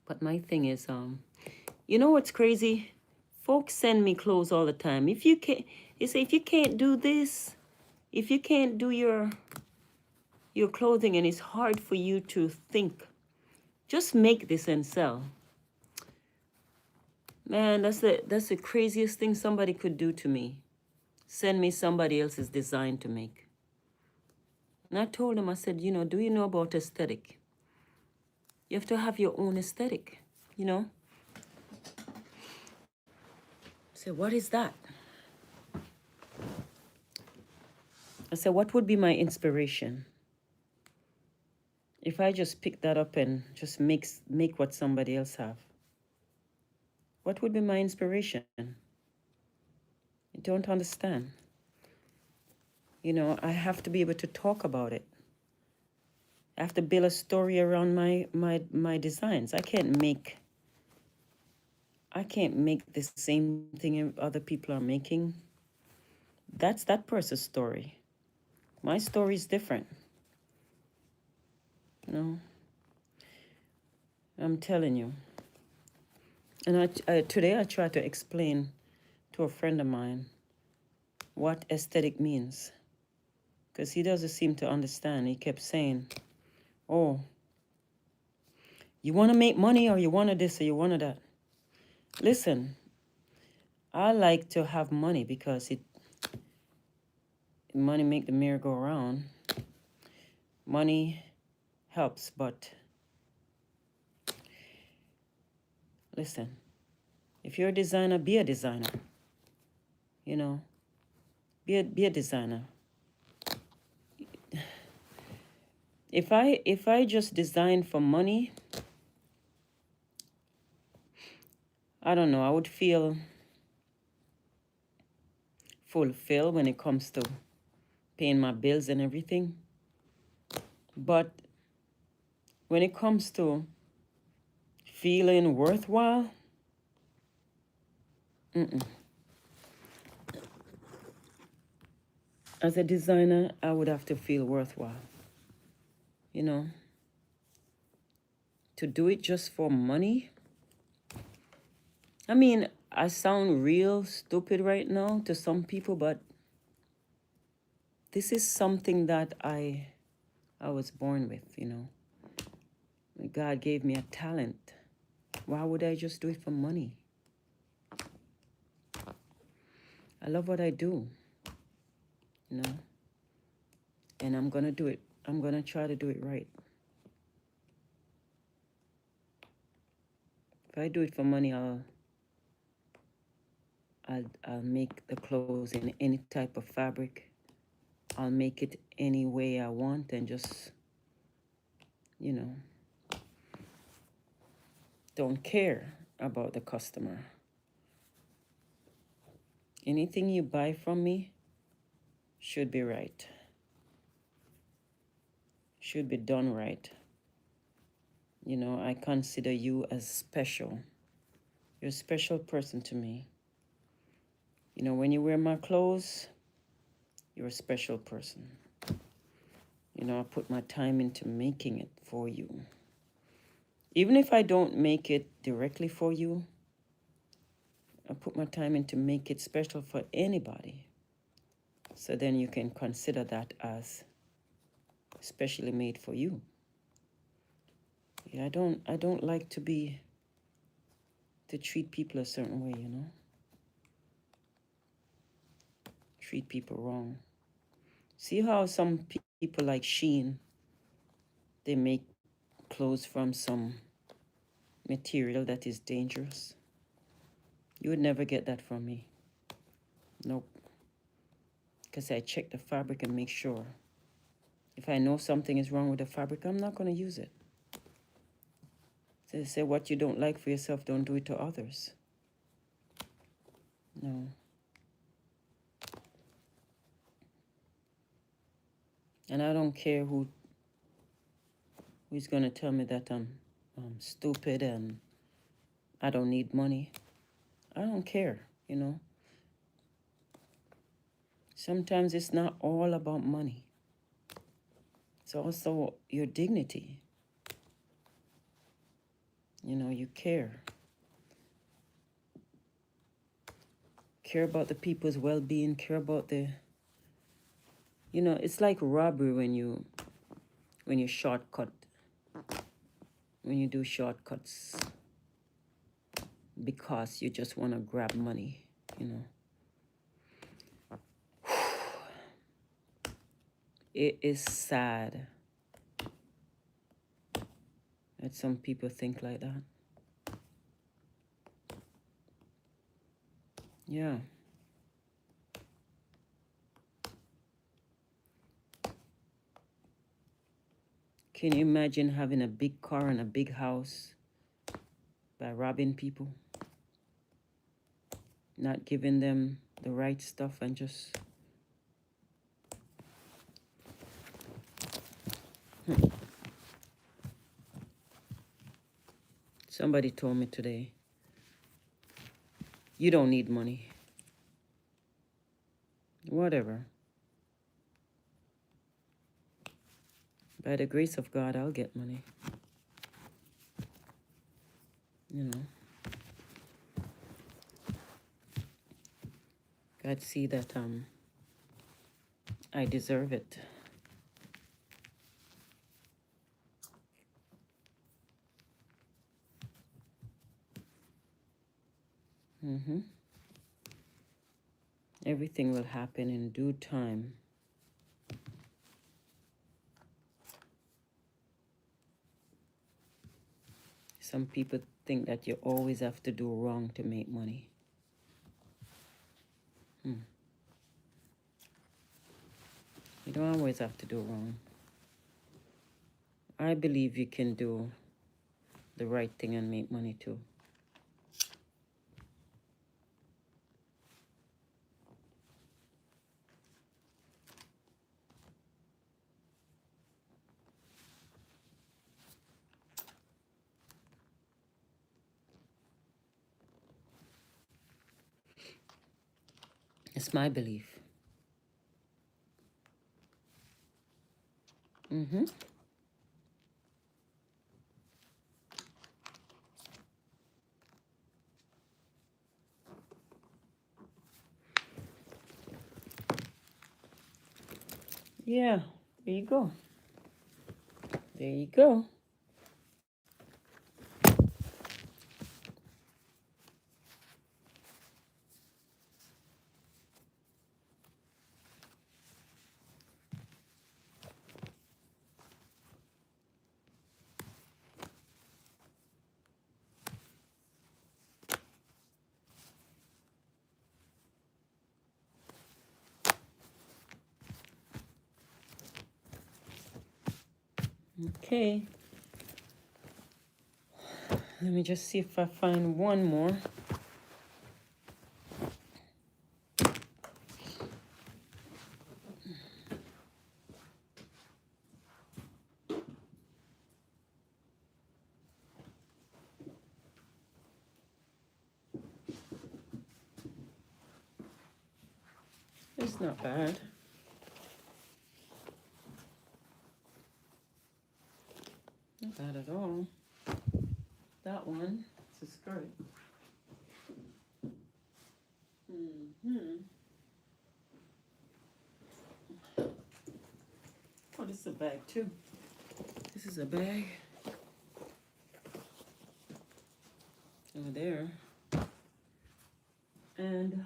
But my thing is, you know what's crazy? Folks send me clothes all the time. If you can't, they say, if you can't do this, if you can't do your clothing and it's hard for you to think, just make this and sell. Man, that's the craziest thing somebody could do to me. Send me somebody else's design to make. And I told them, I said, you know, do you know about aesthetic? You have to have your own aesthetic, you know? I said, what is that? I said, what would be my inspiration? If I just pick that up and just make what somebody else have, what would be my inspiration? I don't understand. You know, I have to be able to talk about it. I have to build a story around my designs. I can't make the same thing other people are making. That's that person's story. My story is different. You know, I'm telling you. And today I try to explain to a friend of mine what aesthetic means, because he doesn't seem to understand. He kept saying, oh, you want to make money, or you want to this, or you want to that. Listen, I like to have money because money make the mirror go around. Money helps, but listen, if you're a designer, be a designer. You know, be a designer. If I just design for money, I don't know, I would feel fulfilled when it comes to paying my bills and everything. But when it comes to feeling worthwhile, as a designer, I would have to feel worthwhile. You know, to do it just for money. I mean, I sound real stupid right now to some people, but this is something that I was born with, you know. God gave me a talent. Why would I just do it for money? I love what I do, you know. And I'm going to do it. I'm going to try to do it right. If I do it for money, I'll make the clothes in any type of fabric. I'll make it any way I want and just, you know, don't care about the customer. Anything you buy from me should be right. Should be done right. You know, I consider you as special. You're a special person to me. You know, when you wear my clothes, you're a special person. You know, I put my time into making it for you. Even if I don't make it directly for you, I put my time into make it special for anybody. So then you can consider that as specially made for you. Yeah, I don't like to treat people a certain way, you know. Treat people wrong. See how some people like Shein, they make clothes from some material that is dangerous. You would never get that from me. Nope. Because I check the fabric and make sure. If I know something is wrong with the fabric, I'm not going to use it. They say what you don't like for yourself, don't do it to others. No. And I don't care who's gonna tell me that I'm stupid and I don't need money. I don't care, you know. Sometimes it's not all about money. It's also your dignity. You know, you care. Care about the people's well-being, care about the, you know, it's like robbery when you shortcut, when you do shortcuts because you just want to grab money, you know. It is sad that some people think like that. Yeah. Can you imagine having a big car and a big house by robbing people? Not giving them the right stuff and just... Somebody told me today, you don't need money. Whatever. By the grace of God, I'll get money. You know. God see that I deserve it. Everything will happen in due time. Some people think that you always have to do wrong to make money. You don't always have to do wrong. I believe you can do the right thing and make money too. It's my belief. Yeah, there you go. There you go. Okay. Let me just see if I find one more. It's not bad. Not bad at all. That one, it's a skirt. Oh, this is a bag too. This is a bag. Over there. And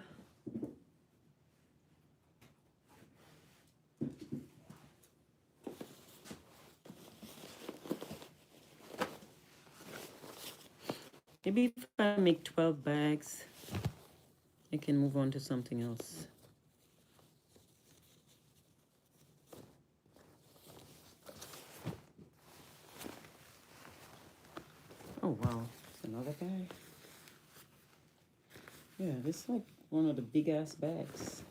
maybe if I make 12 bags, I can move on to something else. Oh, wow. It's another bag. Yeah, this is like one of the big-ass bags.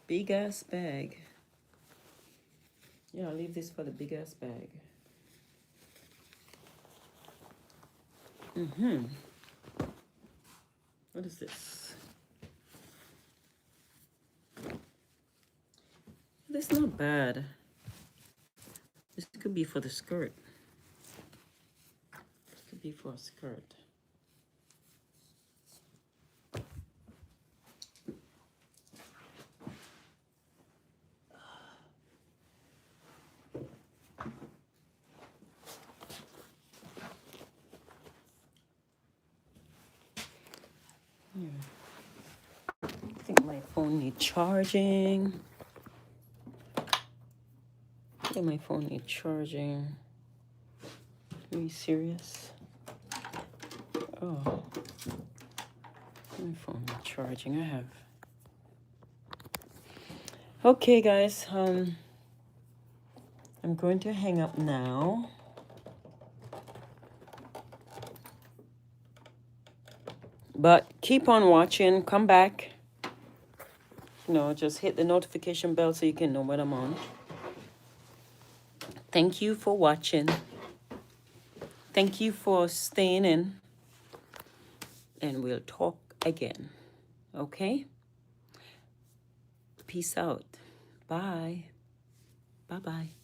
Big-ass bag. Yeah, I'll leave this for the big ass bag. What is this? This is not bad. This could be for the skirt. This could be for a skirt. I think my phone needs charging. I think my phone needs charging. Are you serious? Oh, my phone needs charging. I have. Okay, guys. I'm going to hang up now. But keep on watching. Come back. Just hit the notification bell so you can know when I'm on. Thank you for watching. Thank you for staying in. And we'll talk again. Okay? Peace out. Bye. Bye-bye.